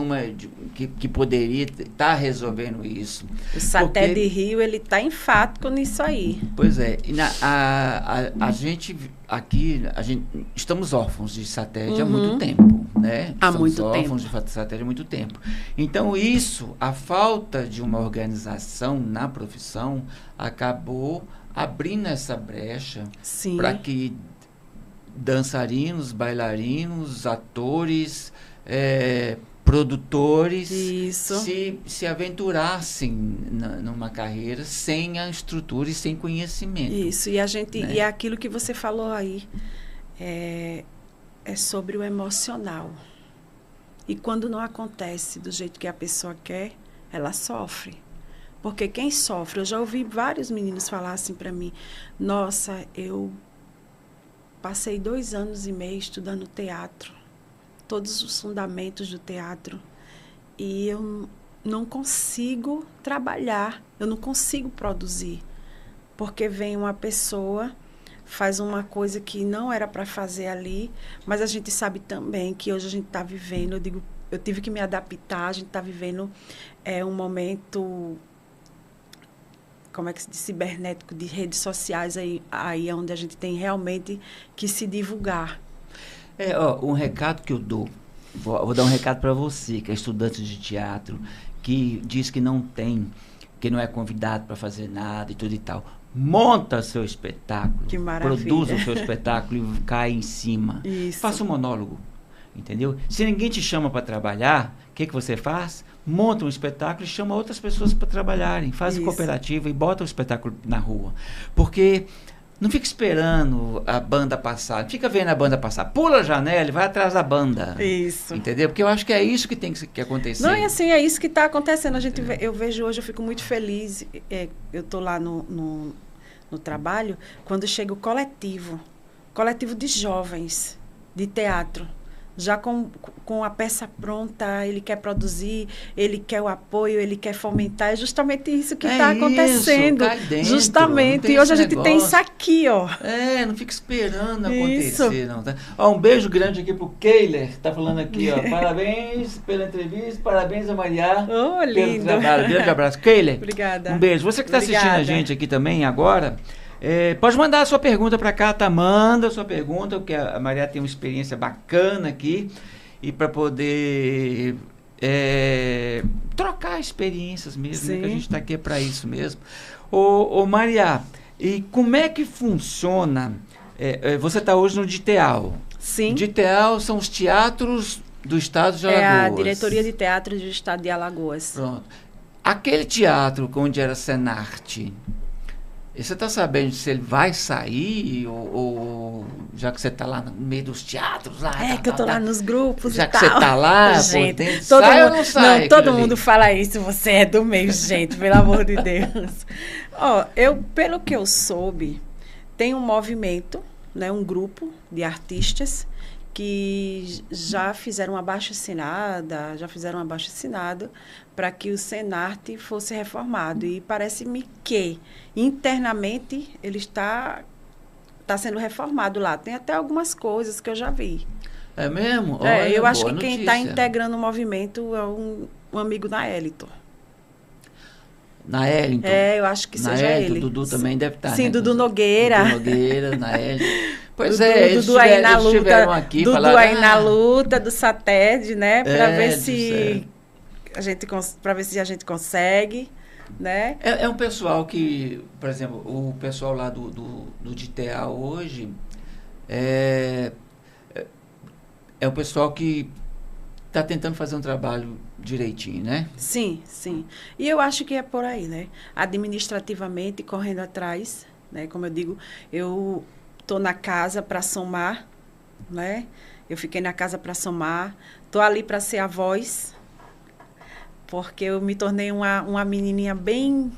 que poderia estar resolvendo isso. O SATED Rio, ele está enfático nisso aí. Pois é. E a gente aqui, estamos órfãos de SATED há muito tempo, né? Há muito tempo. Estamos órfãos de SATED há muito tempo. Então, a falta de uma organização na profissão acabou abrindo essa brecha para que dançarinos, bailarinos, atores, produtores se aventurassem numa carreira sem a estrutura e sem conhecimento. Isso, e e é aquilo que você falou aí, é sobre o emocional. E quando não acontece do jeito que a pessoa quer, ela sofre. Porque quem sofre, eu já ouvi vários meninos falar assim para mim, nossa, eu passei 2 anos e meio estudando teatro, todos os fundamentos do teatro, e eu não consigo trabalhar, eu não consigo produzir, porque vem uma pessoa, faz uma coisa que não era para fazer ali, mas a gente sabe também que hoje a gente está vivendo, eu tive que me adaptar, a gente está vivendo um momento, como é que se diz, cibernético, de redes sociais, aí onde a gente tem realmente que se divulgar. Um recado que eu dou, vou dar um recado para você, que é estudante de teatro, que diz que não é convidado para fazer nada e tudo e tal. Monta seu espetáculo, que maravilha. Produza o seu espetáculo e cai em cima. Isso. Faça um monólogo, entendeu? Se ninguém te chama para trabalhar, o que você faz? Monta um espetáculo e chama outras pessoas para trabalharem. Faz cooperativa e bota o espetáculo na rua. Porque não fica esperando a banda passar. Fica vendo a banda passar. Pula a janela e vai atrás da banda. Isso. Entendeu? Porque eu acho que é isso que tem que acontecer. Não, é assim, é isso que está acontecendo. Eu vejo hoje, eu fico muito feliz. Eu estou lá no trabalho, quando chega o coletivo de jovens de teatro. Já com a peça pronta, ele quer produzir, ele quer o apoio, ele quer fomentar. É justamente isso que está acontecendo. Cai dentro, justamente. E hoje a gente tem isso aqui, ó. Não fica esperando acontecer, não. Tá? Um beijo grande aqui pro Keiler, que tá falando aqui, ó. Parabéns pela entrevista, parabéns a Maria. Oh, lindo. Pelo trabalho. Grande abraço. Keiler. Obrigada. Um beijo. Você que está assistindo a gente aqui também agora, pode mandar a sua pergunta para cá, tá? Manda a sua pergunta, porque a Maria tem uma experiência bacana aqui e para poder trocar experiências mesmo, né? Que a gente está aqui para isso mesmo. Ô Maria, e como é que funciona? Você está hoje no DITEAL. Sim. DITEAL são os teatros do estado de Alagoas. É a Diretoria de Teatro do Estado de Alagoas. Pronto. Aquele teatro onde era Senarte, você está sabendo se ele vai sair ou já que você está lá no meio dos teatros lá? Que eu estou lá nos grupos já e que tal. você está lá, gente, pô, sai ou não sai? Não, todo mundo fala isso, você é do meio, gente, pelo amor de Deus. Pelo que eu soube, tem um movimento, né, um grupo de artistas que já fizeram um abaixo-assinado para que o Senarte fosse reformado. E parece-me que, internamente, ele está sendo reformado lá. Tem até algumas coisas que eu já vi. É mesmo? Eu acho que quem está integrando o movimento é um amigo Naelito. Naelito? Eu acho que seja ele. O Dudu também deve estar. Sim, né? Dudu Nogueira. Dudu Nogueira, Naelito. Pois Dudu aí na luta, aqui, Dudu falaram, aí na luta do SATED, né? Para ver se a gente consegue, né? É um pessoal que, por exemplo, o pessoal lá do DITEAL hoje é o pessoal que está tentando fazer um trabalho direitinho, né? Sim, sim. E eu acho que é por aí, né? Administrativamente, correndo atrás, né? Como eu digo, eu estou na casa para somar, né? Eu fiquei na casa para somar. Estou ali para ser a voz, porque eu me tornei uma menininha bem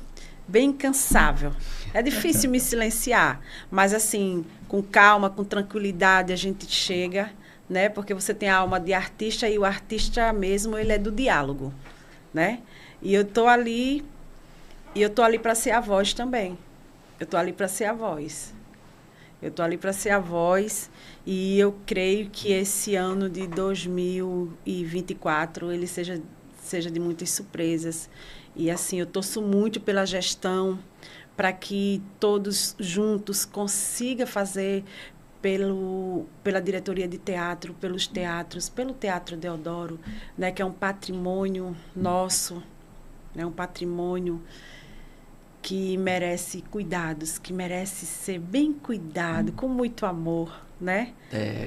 bem incansável. É difícil me silenciar, mas assim, com calma, com tranquilidade, a gente chega, né? Porque você tem a alma de artista e o artista mesmo, ele é do diálogo, né? E eu tô ali para ser a voz também. Eu tô ali para ser a voz. Eu tô ali para ser a voz e eu creio que esse ano de 2024 ele seja de muitas surpresas. E assim, eu torço muito pela gestão, para que todos juntos consigam fazer pela diretoria de teatro, pelos teatros, pelo Teatro Deodoro, né, que é um patrimônio nosso, né, um patrimônio que merece cuidados, que merece ser bem cuidado, com muito amor, né?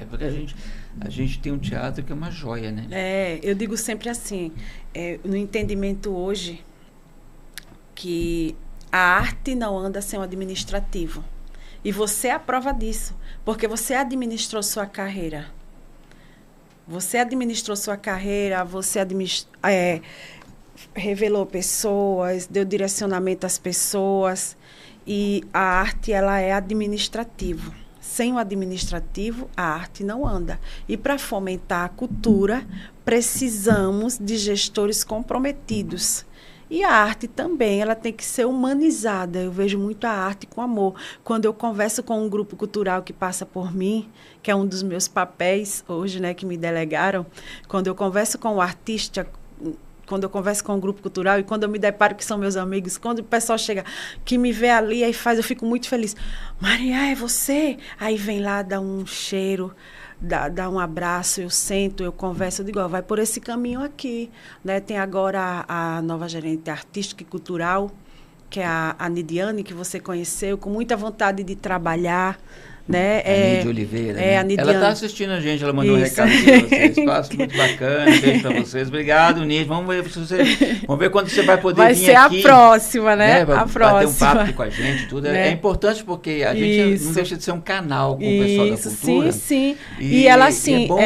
Porque a gente tem um teatro que é uma joia, né? Eu digo sempre assim, no entendimento hoje, que a arte não anda sem o administrativo. E você é a prova disso, porque você administrou sua carreira. Você administrou sua carreira, você revelou pessoas, deu direcionamento às pessoas. E a arte, ela é administrativo. Sem o administrativo, a arte não anda. E para fomentar a cultura, precisamos de gestores comprometidos. E a arte também, ela tem que ser humanizada. Eu vejo muito a arte com amor. Quando eu converso com um grupo cultural que passa por mim, que é um dos meus papéis hoje, né, que me delegaram, quando eu converso com o artista, quando eu converso com um grupo cultural e quando eu me deparo que são meus amigos, quando o pessoal chega, que me vê ali, aí eu fico muito feliz. Maria, é você? Aí vem lá, dá um cheiro, dá um abraço, eu sento, eu converso, eu digo, vai por esse caminho aqui, né? Tem agora a nova gerente artística e cultural, que é a Nidiane, que você conheceu, com muita vontade de trabalhar, né? A Nidia Oliveira, né? A Nidiane. Ela está assistindo a gente, ela mandou um recado para vocês. Espaço muito bacana, beijo para vocês. Obrigado, Nidia. Vamos ver quando você vai poder vir aqui. Vai ser a próxima, né? A próxima. Bater um papo aqui com a gente, tudo. Né? É importante porque a gente não deixa de ser um canal com o pessoal da cultura. Sim. E ela, assim, é bom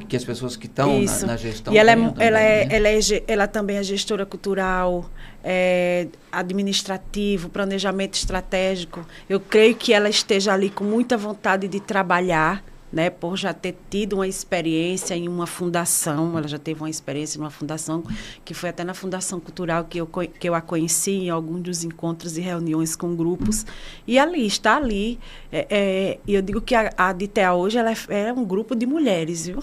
que as pessoas que estão na gestão... E ela também é gestora cultural, administrativo, planejamento estratégico. Eu creio que ela esteja ali com muita vontade de trabalhar, né, por já ter tido uma experiência em uma fundação. Ela já teve uma experiência em uma fundação, que foi até na Fundação Cultural que eu a conheci em alguns dos encontros e reuniões com grupos. E está ali. E eu digo que a DITEA hoje ela é um grupo de mulheres, viu?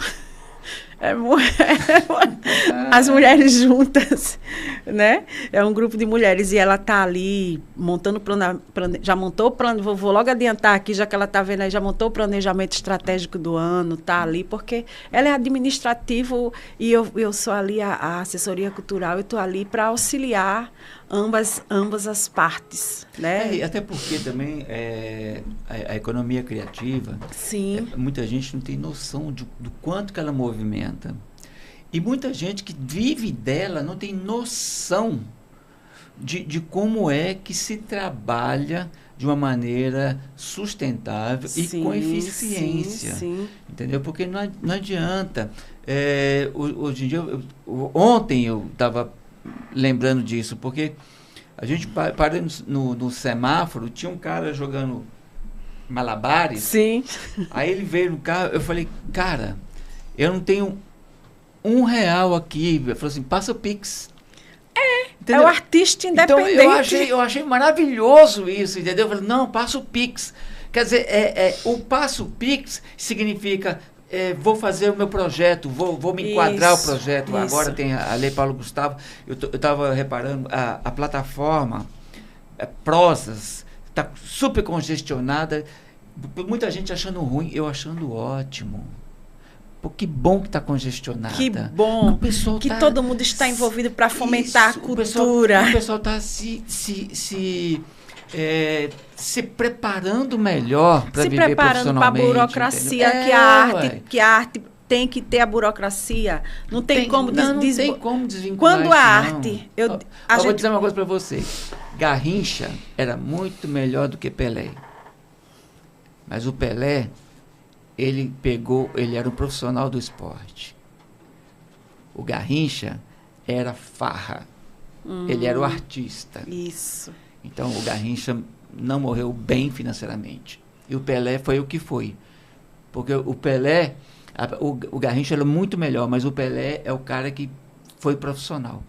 As mulheres juntas, né? É um grupo de mulheres e ela está ali montando já montou o plano, vou logo adiantar aqui, já que ela está vendo aí, já montou o planejamento estratégico do ano, está ali, porque ela é administrativo e eu sou ali a assessoria cultural, eu estou ali para auxiliar ambas as partes, né? Até porque também a economia criativa, sim, muita gente não tem noção do quanto que ela movimenta. E muita gente que vive dela não tem noção de como é que se trabalha de uma maneira sustentável e com eficiência. Sim. Entendeu? Porque não adianta. Hoje em dia, ontem eu estava lembrando disso, porque a gente parou no semáforo, tinha um cara jogando malabares. Sim. Aí ele veio no carro, eu falei, cara, eu não tenho R$1 aqui. Ele falou assim, passa o Pix. Entendeu? É o artista independente. Então eu achei maravilhoso isso, entendeu? Eu falei, não, passa o Pix. Quer dizer, o passo Pix significa, vou fazer o meu projeto, vou me enquadrar o projeto. Isso. Agora tem a Lei Paulo Gustavo. Eu estava reparando, a plataforma Prosas está super congestionada. Muita gente achando ruim, eu achando ótimo. Pô, que bom que está congestionada. Que bom que todo mundo está envolvido para fomentar a cultura. O pessoal está se preparando melhor para viver profissionalmente. Se preparando para a burocracia, que a arte tem que ter a burocracia. Não tem como desvincular. Quando a arte... Eu vou dizer uma coisa para você. Garrincha era muito melhor do que Pelé. Mas o Pelé... ele era um profissional do esporte. O Garrincha era farra. Ele era o artista. Isso. Então, o Garrincha não morreu bem financeiramente. E o Pelé foi o que foi. Porque o Pelé, o Garrincha era muito melhor, mas o Pelé é o cara que foi profissional.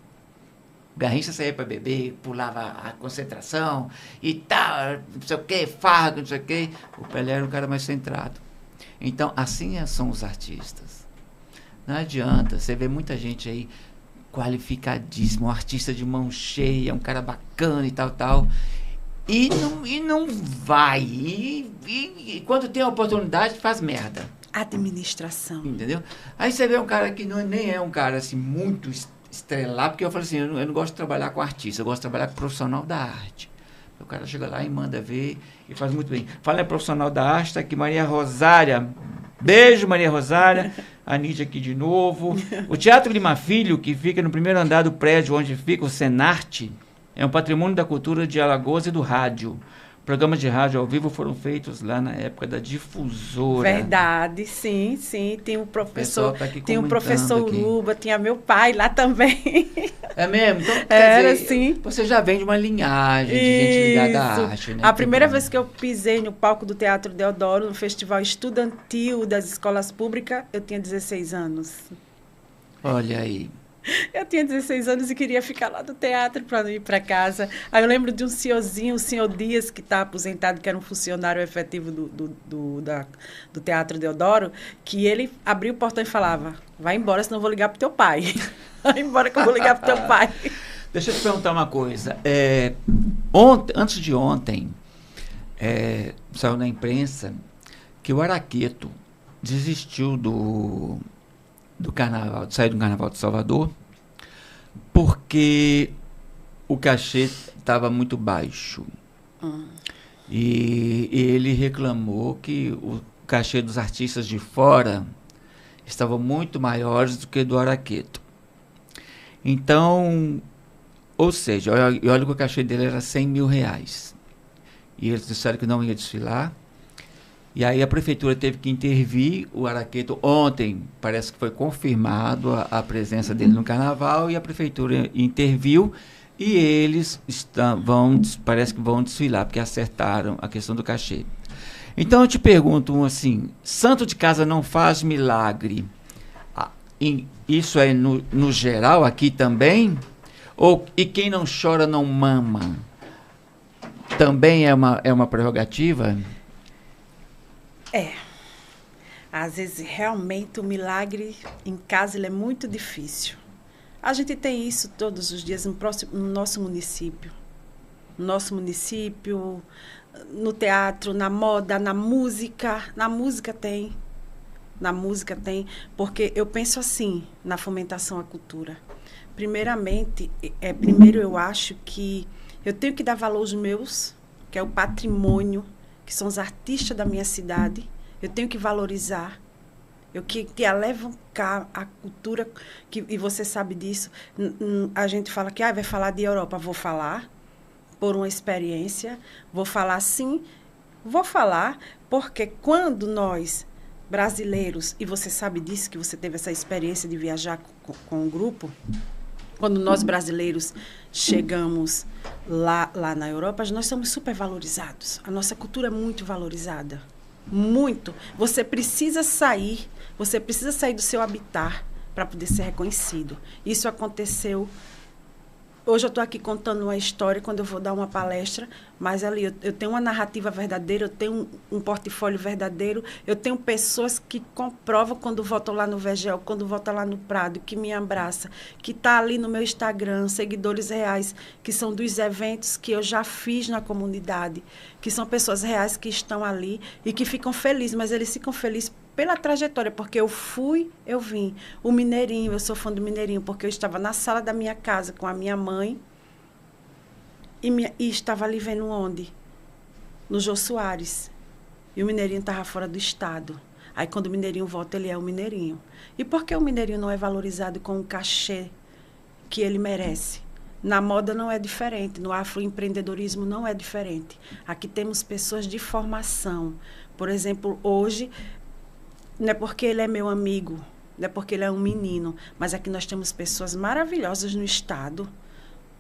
O Garrincha saía para beber, pulava a concentração e tal, não sei o quê, farra, não sei o quê. O Pelé era um cara mais centrado. Então, assim são os artistas. Não adianta, você vê muita gente aí qualificadíssimo, um artista de mão cheia, um cara bacana e tal, e não vai. E quando tem a oportunidade, faz merda. Administração. Entendeu? Aí você vê um cara que nem é um cara assim muito estrelado, porque eu falo assim, eu não gosto de trabalhar com artista, eu gosto de trabalhar com profissional da arte. O cara chega lá e manda ver e faz muito bem. Fala, é profissional da arte, está aqui Maria Rosária. Beijo, Maria Rosária. A Nídia aqui de novo. O Teatro Lima Filho, que fica no primeiro andar do prédio onde fica o Senarte, é um patrimônio da cultura de Alagoas e do rádio. Programas de rádio ao vivo foram feitos lá na época da difusora. Verdade, sim, sim. Tem o professor, tá tem o professor Luba, tinha meu pai lá também. É mesmo? Então, era dizer, sim. Você já vem de uma linhagem de gente ligada à arte, né? A primeira vez que eu pisei no palco do Teatro Deodoro, no Festival Estudantil das Escolas Públicas, eu tinha 16 anos. Olha aí. Eu tinha 16 anos e queria ficar lá no teatro para não ir para casa. Aí eu lembro de um senhorzinho, o senhor Dias, que está aposentado, que era um funcionário efetivo do Teatro Deodoro, que ele abria o portão e falava, vai embora, senão eu vou ligar para o teu pai. Vai embora que eu vou ligar para o teu pai. Deixa eu te perguntar uma coisa. Antes de ontem, saiu na imprensa que o Araqueto desistiu do carnaval, de sair do Carnaval de Salvador, porque o cachê estava muito baixo. E ele reclamou que o cachê dos artistas de fora estavam muito maiores do que do Araqueto. Então, ou seja, olha que o cachê dele era 100 mil reais. E eles disseram que não ia desfilar. E aí a prefeitura teve que intervir. O Araqueto ontem parece que foi confirmado a presença dele no carnaval, e a prefeitura interviu e eles parece que vão desfilar, porque acertaram a questão do cachê. Então eu te pergunto assim, santo de casa não faz milagre. Isso é no geral aqui também? E quem não chora não mama? Também é uma prerrogativa? Às vezes, realmente, o milagre em casa ele é muito difícil. A gente tem isso todos os dias no nosso município. No nosso município, no teatro, na moda, na música. Na música tem. Na música tem. Porque eu penso assim, na fomentação à cultura. Primeiramente, primeiro eu acho que eu tenho que dar valor aos meus, que é o patrimônio, que são os artistas da minha cidade. Eu tenho que valorizar, eu que alavancar a cultura, e você sabe disso. A gente fala que vai falar de Europa. Vou falar por uma experiência, vou falar sim, vou falar, porque quando nós, brasileiros, e você sabe disso, que você teve essa experiência de viajar com um grupo, quando nós brasileiros chegamos lá na Europa, nós somos super valorizados. A nossa cultura é muito valorizada. Muito. Você precisa sair do seu habitat para poder ser reconhecido. Isso aconteceu. Hoje eu estou aqui contando uma história quando eu vou dar uma palestra, mas ali eu tenho uma narrativa verdadeira, eu tenho um portfólio verdadeiro, eu tenho pessoas que comprovam quando voltam lá no Vegel, quando voltam lá no Prado, que me abraça, que está ali no meu Instagram, seguidores reais, que são dos eventos que eu já fiz na comunidade, que são pessoas reais que estão ali e que ficam felizes, mas eles ficam felizes pela trajetória, porque eu fui, eu vim. O Mineirinho, eu sou fã do Mineirinho, porque eu estava na sala da minha casa com a minha mãe e estava ali vendo onde? No Jô Soares. E o Mineirinho estava fora do estado. Aí, quando o Mineirinho volta, ele é o Mineirinho. E por que o Mineirinho não é valorizado com o cachê que ele merece? Na moda não é diferente, no afroempreendedorismo não é diferente. Aqui temos pessoas de formação. Por exemplo, hoje, não é porque ele é meu amigo, não é porque ele é um menino, mas aqui nós temos pessoas maravilhosas no estado,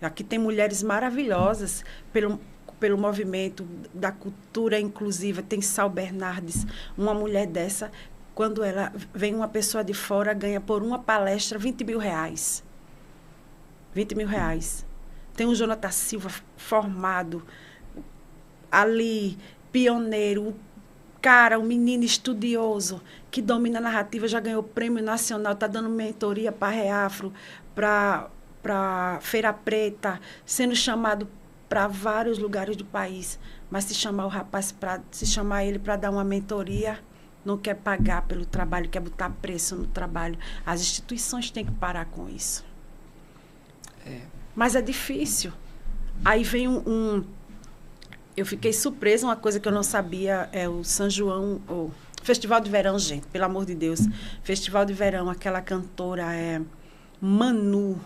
Aqui tem mulheres maravilhosas pelo movimento da cultura inclusiva. Tem Sal Bernardes, uma mulher dessa, quando ela vem uma pessoa de fora, ganha por uma palestra R$ 20.000. R$ 20.000. Tem o Jonathan Silva formado ali, pioneiro, um menino estudioso, que domina a narrativa, já ganhou prêmio nacional, está dando mentoria para a Reafro, para Feira Preta, sendo chamado para vários lugares do país. Mas se chamar o rapaz, se chamar ele para dar uma mentoria, não quer pagar pelo trabalho, quer botar preço no trabalho. As instituições têm que parar com isso. Mas é difícil. Aí vem eu fiquei surpresa, uma coisa que eu não sabia, é o São João, o Festival de Verão, gente, pelo amor de Deus. Festival de Verão, aquela cantora Manu,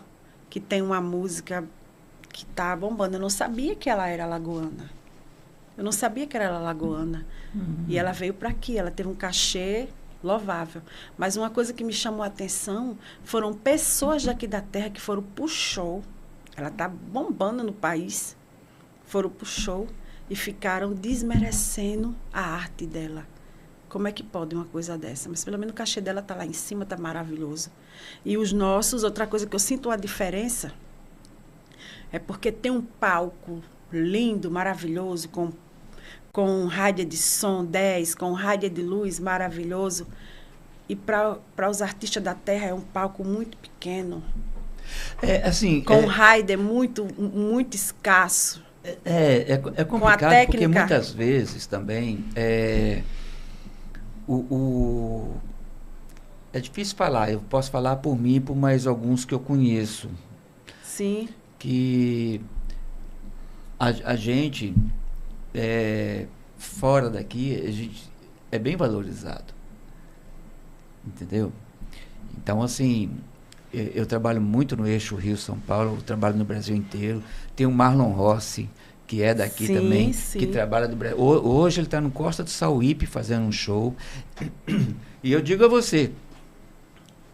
que tem uma música que está bombando. Eu não sabia que ela era alagoana. E ela veio para aqui, ela teve um cachê louvável. Mas uma coisa que me chamou a atenção foram pessoas daqui da terra que foram pro show. Ela está bombando no país. Foram pro show e ficaram desmerecendo a arte dela. Como é que pode uma coisa dessa? Mas pelo menos o cachê dela está lá em cima, está maravilhoso. E os nossos, outra coisa que eu sinto uma diferença, é porque tem um palco lindo, maravilhoso, com rádio de som 10, com rádio de luz maravilhoso. E para os artistas da terra é um palco muito pequeno. Com rádio muito, muito escasso. É complicado, porque muitas vezes também é difícil falar. Eu posso falar por mim e por mais alguns que eu conheço. Sim. Que a gente, fora daqui, a gente é bem valorizado. Entendeu? Então, assim, eu trabalho muito no eixo Rio-São Paulo, eu trabalho no Brasil inteiro. Tem o Marlon Rossi, que é daqui também, que trabalha do Brasil. Hoje ele está no Costa do Sauípe fazendo um show. E eu digo a você,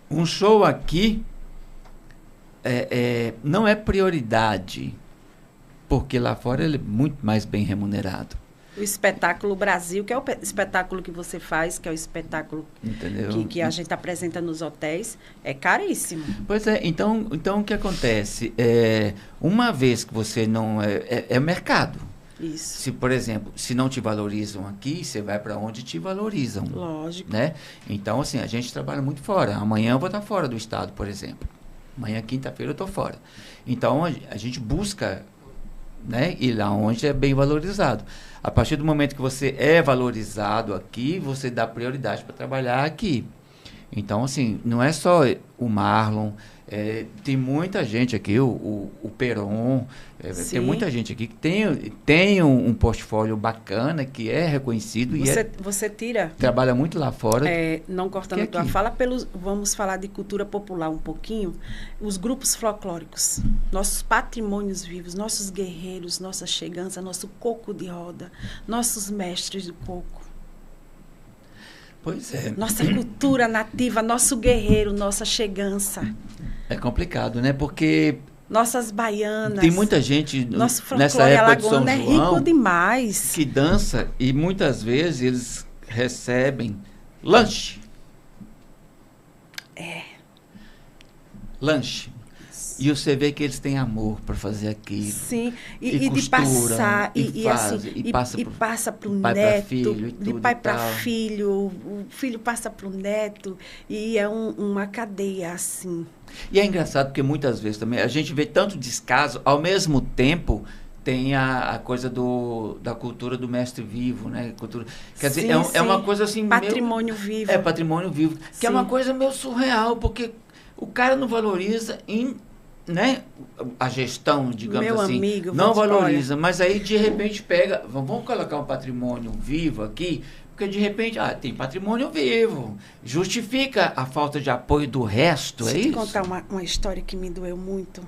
um show aqui não é prioridade, porque lá fora ele é muito mais bem remunerado. O espetáculo Brasil, que é o espetáculo que você faz, que é o espetáculo que a gente apresenta nos hotéis, é caríssimo. Pois é, então o que acontece? Uma vez que você não... É mercado. Isso. Se, por exemplo, se não te valorizam aqui, você vai para onde te valorizam. Lógico. Né? Então, assim, a gente trabalha muito fora. Amanhã eu vou estar fora do estado, por exemplo. Amanhã, quinta-feira, eu estou fora. Então, a gente busca, né, ir lá onde é bem valorizado. A partir do momento que você é valorizado aqui, você dá prioridade para trabalhar aqui. Então, assim, não é só o Marlon, tem muita gente aqui, o Peron, tem muita gente aqui que tem um portfólio bacana, que é reconhecido. Você tira... Trabalha muito lá fora. Não cortando a tua fala, vamos falar de cultura popular um pouquinho. Os grupos folclóricos, nossos patrimônios vivos, nossos guerreiros, nossa chegança, nosso coco de roda, nossos mestres do coco. Pois é. Nossa cultura nativa, nosso guerreiro, nossa chegança. É complicado, né? Porque... Nossas baianas. Tem muita gente nessa época de São João, é rico demais, que dança e muitas vezes eles recebem lanche. Lanche. E você vê que eles têm amor para fazer aquilo. Sim, e de passar, e passa para o neto, de pai para filho, o filho passa para o neto, e é uma cadeia assim. E é engraçado porque muitas vezes também a gente vê tanto descaso, ao mesmo tempo tem a coisa da cultura do mestre vivo, né? Quer dizer, é uma coisa assim... Patrimônio vivo. Patrimônio vivo, que é uma coisa meio surreal, porque o cara não valoriza né? A gestão, digamos assim, amigo, não valoriza, mas aí de repente pega, vamos colocar um patrimônio vivo aqui, porque de repente, tem patrimônio vivo, justifica a falta de apoio do resto, Deixa é isso? Deixa eu contar uma história que me doeu muito,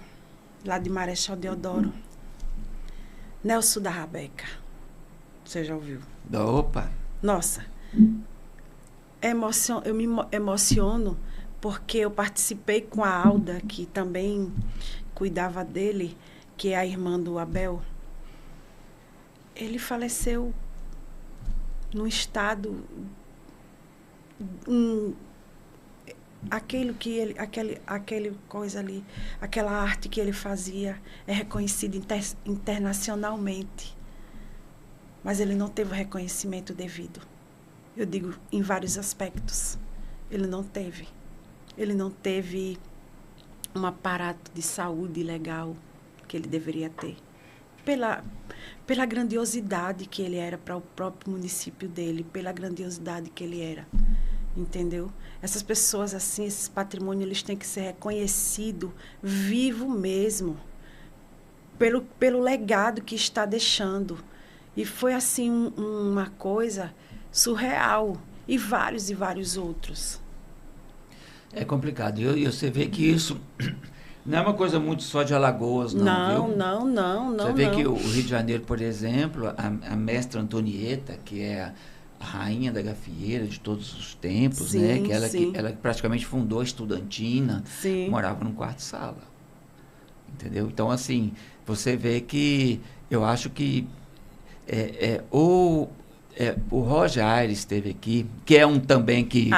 lá de Marechal Deodoro. Nelson da Rabeca, você já ouviu? Opa! Nossa, eu me emociono, porque eu participei com a Alda, que também cuidava dele, que é a irmã do Abel, ele faleceu num estado... aquele coisa ali, aquela arte que ele fazia é reconhecida internacionalmente. Mas ele não teve o reconhecimento devido. Eu digo, em vários aspectos. Ele não teve. Ele não teve um aparato de saúde legal que ele deveria ter. Pela grandiosidade que ele era para o próprio município dele, pela grandiosidade que ele era. Entendeu? Essas pessoas assim, esses patrimônios, eles têm que ser reconhecidos vivo mesmo, pelo legado que está deixando. E foi assim uma coisa surreal. E vários outros. É complicado. E você vê que isso não é uma coisa muito só de Alagoas, não, viu? Não. Você vê que o Rio de Janeiro, por exemplo, a mestra Antonieta, que é a rainha da gafieira de todos os tempos, sim, né? Que sim. ela praticamente fundou a Estudantina, Sim. morava num quarto-sala. Entendeu? Então, assim, você vê que eu acho que o Roger Aires esteve aqui, que é um também que,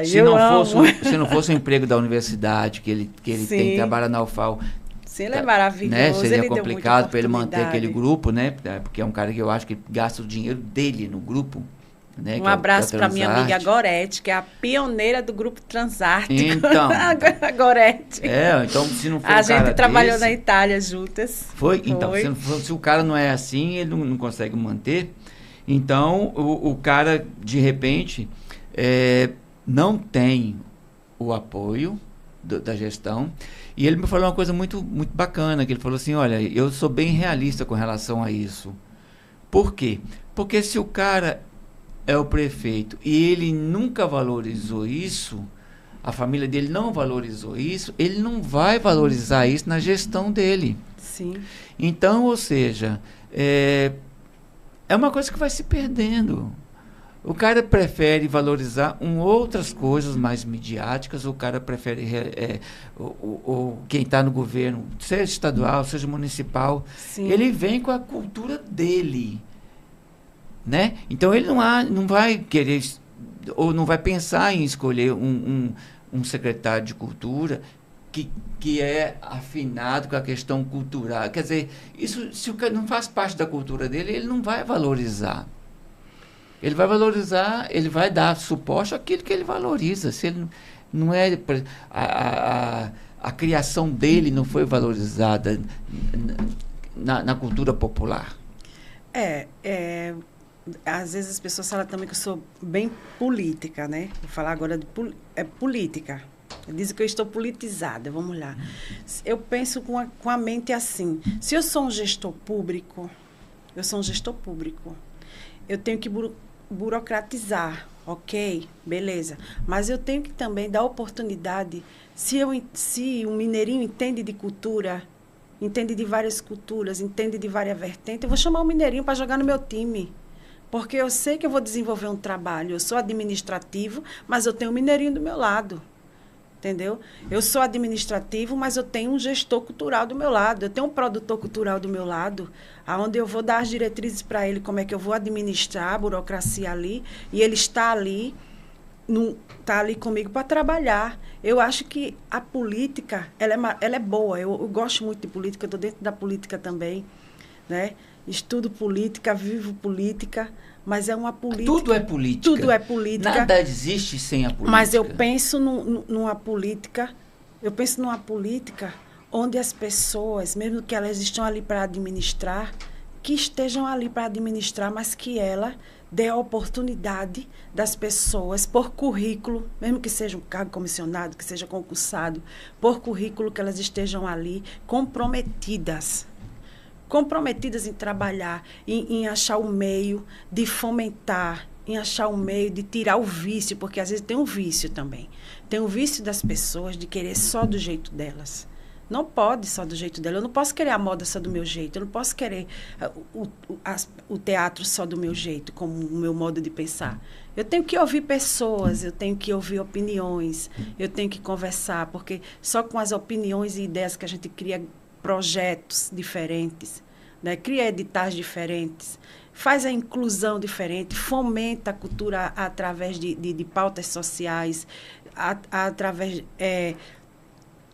se não fosse o emprego da universidade, que ele tem que trabalhar na UFAL, sim, ele é maravilhoso. Né? Seria ele complicado para ele manter aquele grupo, né? Porque é um cara que eu acho que gasta o dinheiro dele no grupo. Né? Um abraço para minha amiga Gorete, que é a pioneira do grupo Transártico. Então. A Gorete. Então, se não for a gente trabalhou desse, na Itália juntas. Foi? Então, se o cara não é assim, ele não consegue manter. Então, o cara, de repente, não tem o apoio da gestão. E ele me falou uma coisa muito, muito bacana, que ele falou assim, olha, eu sou bem realista com relação a isso. Por quê? Porque se o cara é o prefeito e ele nunca valorizou isso, a família dele não valorizou isso, ele não vai valorizar isso na gestão dele. Sim. Então, ou seja, é uma coisa que vai se perdendo. O cara prefere valorizar outras coisas mais midiáticas, o cara prefere quem está no governo, seja estadual, seja municipal, sim, ele vem com a cultura dele. Né? Então ele não vai querer ou não vai pensar em escolher um secretário de cultura que é afinado com a questão cultural. Quer dizer, isso, se o cara não faz parte da cultura dele, ele não vai valorizar. Ele vai valorizar, ele vai dar suporte àquilo que ele valoriza. Se ele não é a criação dele não foi valorizada na cultura popular. Às vezes as pessoas falam também que eu sou bem política, né? Vou falar agora de política. Dizem que eu estou politizada, vamos lá. Eu penso com a mente assim, se eu sou um gestor público, eu tenho que burocratizar, ok? Beleza. Mas eu tenho que também dar oportunidade, se um mineirinho entende de cultura, entende de várias culturas, entende de várias vertentes, eu vou chamar o mineirinho para jogar no meu time. Porque eu sei que eu vou desenvolver um trabalho. Eu sou administrativo, mas eu tenho um mineirinho do meu lado. Entendeu? Eu sou administrativo, mas eu tenho um gestor cultural do meu lado. Eu tenho um produtor cultural do meu lado, onde eu vou dar as diretrizes para ele, como é que eu vou administrar a burocracia ali. E ele está ali, está ali comigo para trabalhar. Eu acho que a política, ela é boa. Eu gosto muito de política, eu estou dentro da política também, né? Estudo política, vivo política, mas é uma política... Tudo é política. Tudo é política. Nada existe sem a política. Mas eu penso numa política onde as pessoas, mesmo que elas estão ali para administrar, que estejam ali para administrar, mas que ela dê a oportunidade das pessoas, por currículo, mesmo que seja um cargo comissionado, que seja concursado, por currículo que elas estejam ali comprometidas em trabalhar, em achar o meio de fomentar, em achar o meio de tirar o vício, porque às vezes tem um vício também. Tem o vício das pessoas de querer só do jeito delas. Não pode só do jeito dela. Eu não posso querer a moda só do meu jeito. Eu não posso querer o teatro só do meu jeito, como o meu modo de pensar. Eu tenho que ouvir pessoas, eu tenho que ouvir opiniões, eu tenho que conversar, porque só com as opiniões e ideias que a gente cria projetos diferentes, né? Cria editais diferentes, faz a inclusão diferente, fomenta a cultura através de pautas sociais, através...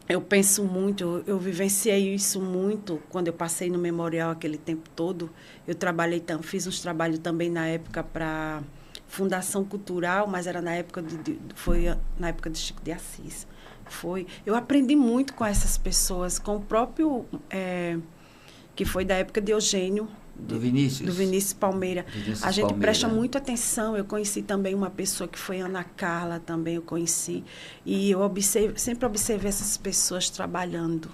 eu penso muito, eu vivenciei isso muito quando eu passei no memorial aquele tempo todo. Eu trabalhei, fiz uns trabalhos também na época para Fundação Cultural, mas era na época foi na época de Chico de Assis. Eu aprendi muito com essas pessoas, com o próprio que foi da época de Eugênio, do Vinícius Palmeira. A gente presta muito atenção. Eu conheci também uma pessoa que foi Ana Carla, também eu conheci. E eu sempre observei essas pessoas trabalhando,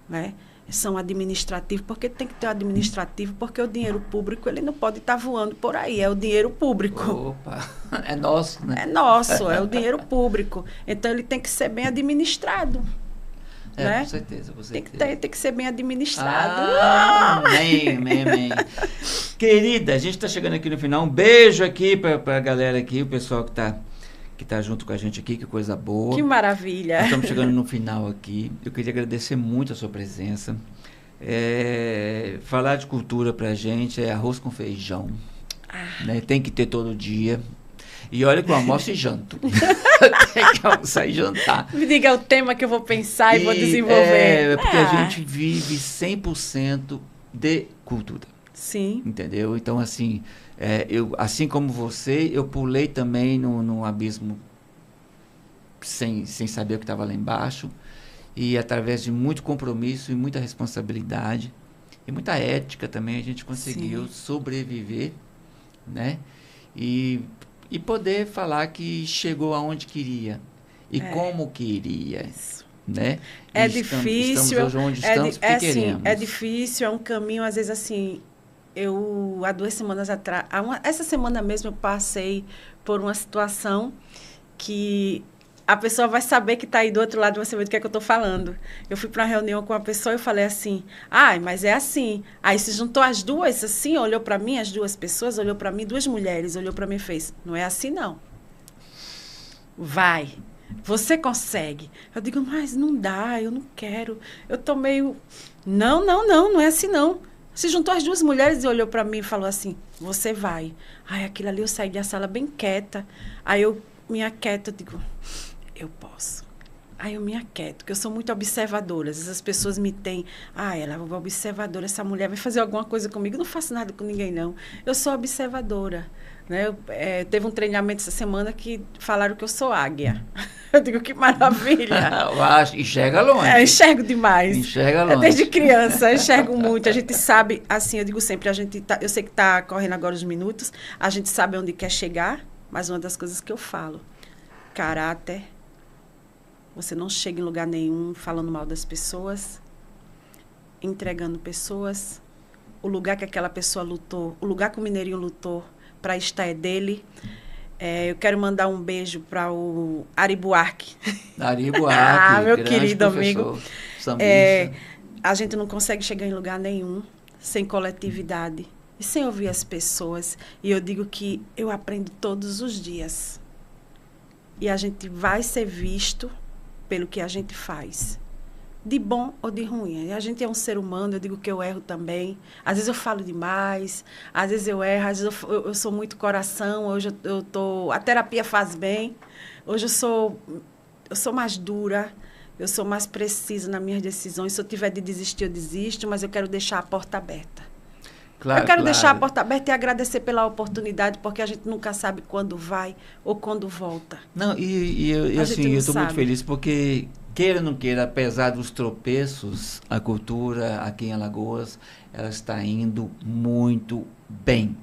né? São administrativos, porque tem que ter administrativo, porque o dinheiro público ele não pode estar voando por aí, é o dinheiro público. Opa, é nosso, né? É nosso, é o dinheiro público. Então, ele tem que ser bem administrado. Né? Com certeza. Tem que ser bem administrado. Amém. Querida, a gente está chegando aqui no final. Um beijo aqui para a galera aqui, o pessoal que tá junto com a gente aqui, que coisa boa. Que maravilha. Nós estamos chegando no final aqui. Eu queria agradecer muito a sua presença. Falar de cultura pra gente é arroz com feijão. Né? Tem que ter todo dia. E olha que eu almoço e janto. Tem que almoçar e jantar. Me diga o tema que eu vou pensar e vou desenvolver. Porque a gente vive 100% de cultura. Sim. Entendeu? Então, assim, assim como você, eu pulei também num abismo sem saber o que estava lá embaixo. E através de muito compromisso e muita responsabilidade e muita ética também, a gente conseguiu sobreviver, né? E poder falar que chegou aonde queria e como queria, né? Difícil. Estamos hoje onde estamos porque queremos. É difícil, é um caminho, às vezes assim, há 2 semanas atrás, essa semana mesmo eu passei por uma situação que a pessoa vai saber que está aí do outro lado, vai saber do que é que eu estou falando. Eu fui para uma reunião com uma pessoa e eu falei assim, mas é assim. Aí se juntou as duas, assim, olhou para mim, as 2 pessoas, olhou para mim, 2 mulheres, olhou para mim e fez, não é assim não. Vai, você consegue. Eu digo, mas não dá, eu não quero. Eu estou meio, não é assim não. Se juntou as 2 mulheres e olhou para mim e falou assim, você vai. Aquilo ali eu saí da sala bem quieta. Aí eu me aquieto, eu digo... eu posso. Aí eu me aquieto, porque eu sou muito observadora. Às vezes as pessoas me têm, ela é observadora, essa mulher vai fazer alguma coisa comigo. Eu não faço nada com ninguém, não. Eu sou observadora. Né? Teve um treinamento essa semana que falaram que eu sou águia. Eu digo, que maravilha. Enxerga longe. Enxergo demais. Enxerga longe. Desde criança, enxergo muito. A gente sabe, assim, eu digo sempre, eu sei que está correndo agora os minutos, a gente sabe onde quer chegar, mas uma das coisas que eu falo, caráter. Você não chega em lugar nenhum falando mal das pessoas, entregando pessoas. O lugar que aquela pessoa lutou, o lugar que o Mineirinho lutou para estar é dele. Eu quero mandar um beijo para o Ari Buarque. Ari Buarque, meu querido amigo. Sambista. A gente não consegue chegar em lugar nenhum sem coletividade e sem ouvir as pessoas. E eu digo que eu aprendo todos os dias. E a gente vai ser visto pelo que a gente faz, de bom ou de ruim. E a gente é um ser humano, eu digo que eu erro também. Às vezes eu falo demais, às vezes eu erro, às vezes eu sou muito coração, hoje a terapia faz bem. Hoje eu sou mais dura, eu sou mais precisa nas minhas decisões. Se eu tiver de desistir, eu desisto, mas eu quero deixar a porta aberta. Claro, eu quero deixar a porta aberta e agradecer pela oportunidade, porque a gente nunca sabe quando vai ou quando volta. Não, eu estou muito feliz, porque, queira ou não queira, apesar dos tropeços, a cultura aqui em Alagoas, ela está indo muito bem.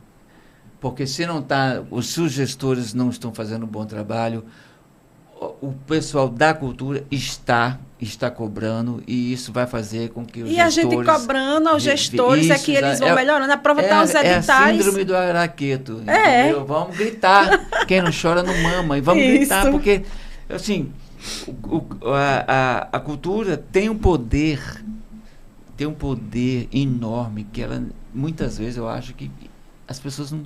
Porque se os gestores não estão fazendo um bom trabalho, o pessoal da cultura está cobrando, e isso vai fazer com que os gestores... E a gente cobrando aos gestores é que eles vão melhorando. A prova está os editais. É a síndrome do araqueto, entendeu? Vamos gritar. Quem não chora não mama. E vamos gritar, porque, assim, a cultura tem um poder enorme, que ela, muitas vezes, eu acho que as pessoas não...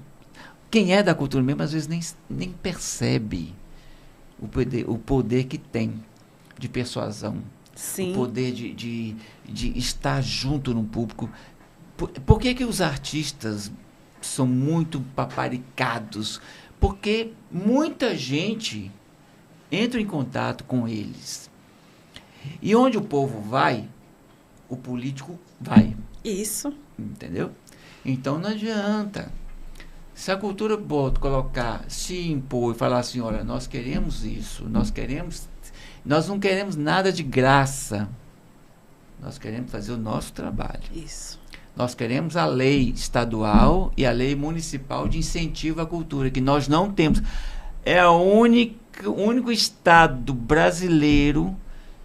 Quem é da cultura mesmo, às vezes, nem percebe o poder que tem de persuasão. Sim. o poder de estar junto num público. Por que os artistas são muito paparicados? Porque muita gente entra em contato com eles. E onde o povo vai, o político vai. Isso. Entendeu? Então não adianta. Se a cultura colocar, se impor e falar assim, olha, nós queremos isso, nós não queremos nada de graça. Nós queremos fazer o nosso trabalho. Isso. Nós queremos a lei estadual e a lei municipal de incentivo à cultura, que nós não temos. É o único estado brasileiro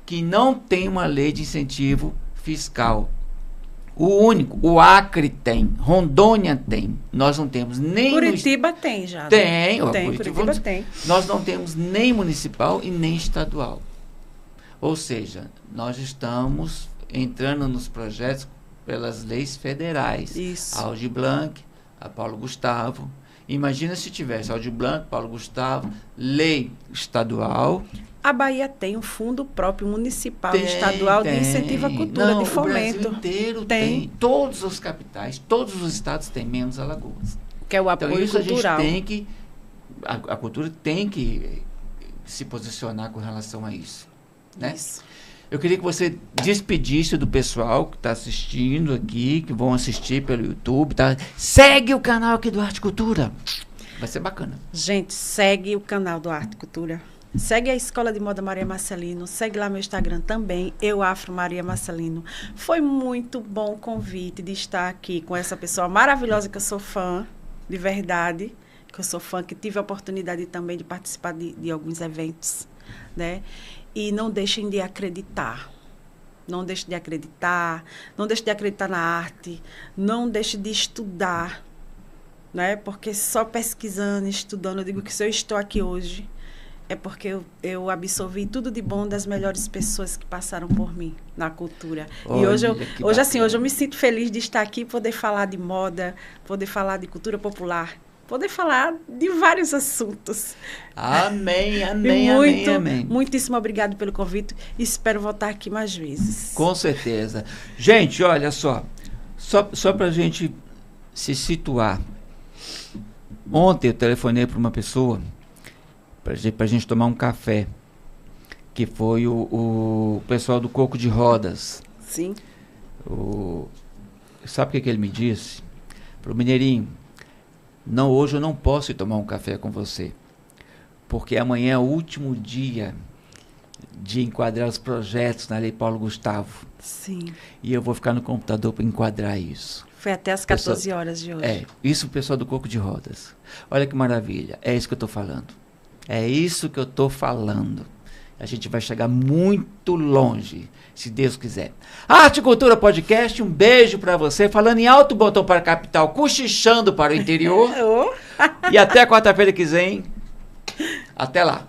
que não tem uma lei de incentivo fiscal. O único. O Acre tem, Rondônia tem. Nós não temos nem... Curitiba tem já. Tem. Né? Tem, Curitiba tem. Nós não temos nem municipal e nem estadual. Ou seja, nós estamos entrando nos projetos pelas leis federais. Isso. Aldir Blanc, a Paulo Gustavo. Imagina se tivesse Aldir Blanc, Paulo Gustavo, lei estadual. A Bahia tem um fundo próprio municipal e estadual de incentivo à cultura, de fomento. O Brasil inteiro tem. Todos os capitais, todos os estados têm, menos Alagoas. Que é o apoio então, isso cultural. A gente tem que... A cultura tem que se posicionar com relação a isso. Né? Isso. Eu queria que você despedisse do pessoal que está assistindo aqui, que vão assistir pelo YouTube. Tá? Segue o canal aqui do Arte Cultura. Vai ser bacana. Gente, segue o canal do Arte Cultura. Segue a Escola de Moda Maria Marcelino. Segue lá meu Instagram também, Afro Maria Marcelino. Foi muito bom o convite de estar aqui com essa pessoa maravilhosa que eu sou fã, de verdade. Que eu sou fã, que tive a oportunidade também de participar de alguns eventos, né? E não deixem de acreditar. Não deixem de acreditar. Não deixem de acreditar na arte. Não deixem de estudar. Né? Porque só pesquisando, estudando, eu digo que se eu estou aqui hoje, é porque eu absorvi tudo de bom das melhores pessoas que passaram por mim na cultura. Olha, e hoje eu me sinto feliz de estar aqui, poder falar de moda, poder falar de cultura popular, poder falar de vários assuntos. Amém, amém, amém. Muitíssimo obrigado pelo convite e espero voltar aqui mais vezes. Com certeza. Gente, olha só para a gente se situar. Ontem eu telefonei para uma pessoa para a gente tomar um café, que foi o pessoal do Coco de Rodas. Sim. Sabe o que ele me disse? Pro Mineirinho, não, hoje eu não posso ir tomar um café com você, porque amanhã é o último dia de enquadrar os projetos na Lei Paulo Gustavo. Sim. E eu vou ficar no computador para enquadrar isso. Foi até as 14 horas de hoje. Isso o pessoal do Coco de Rodas. Olha que maravilha, é isso que eu estou falando. É isso que eu estou falando. A gente vai chegar muito longe, se Deus quiser. Arte e Cultura Podcast, um beijo para você. Falando em alto botão para a capital, cochichando para o interior. E até quarta-feira que vem. Até lá.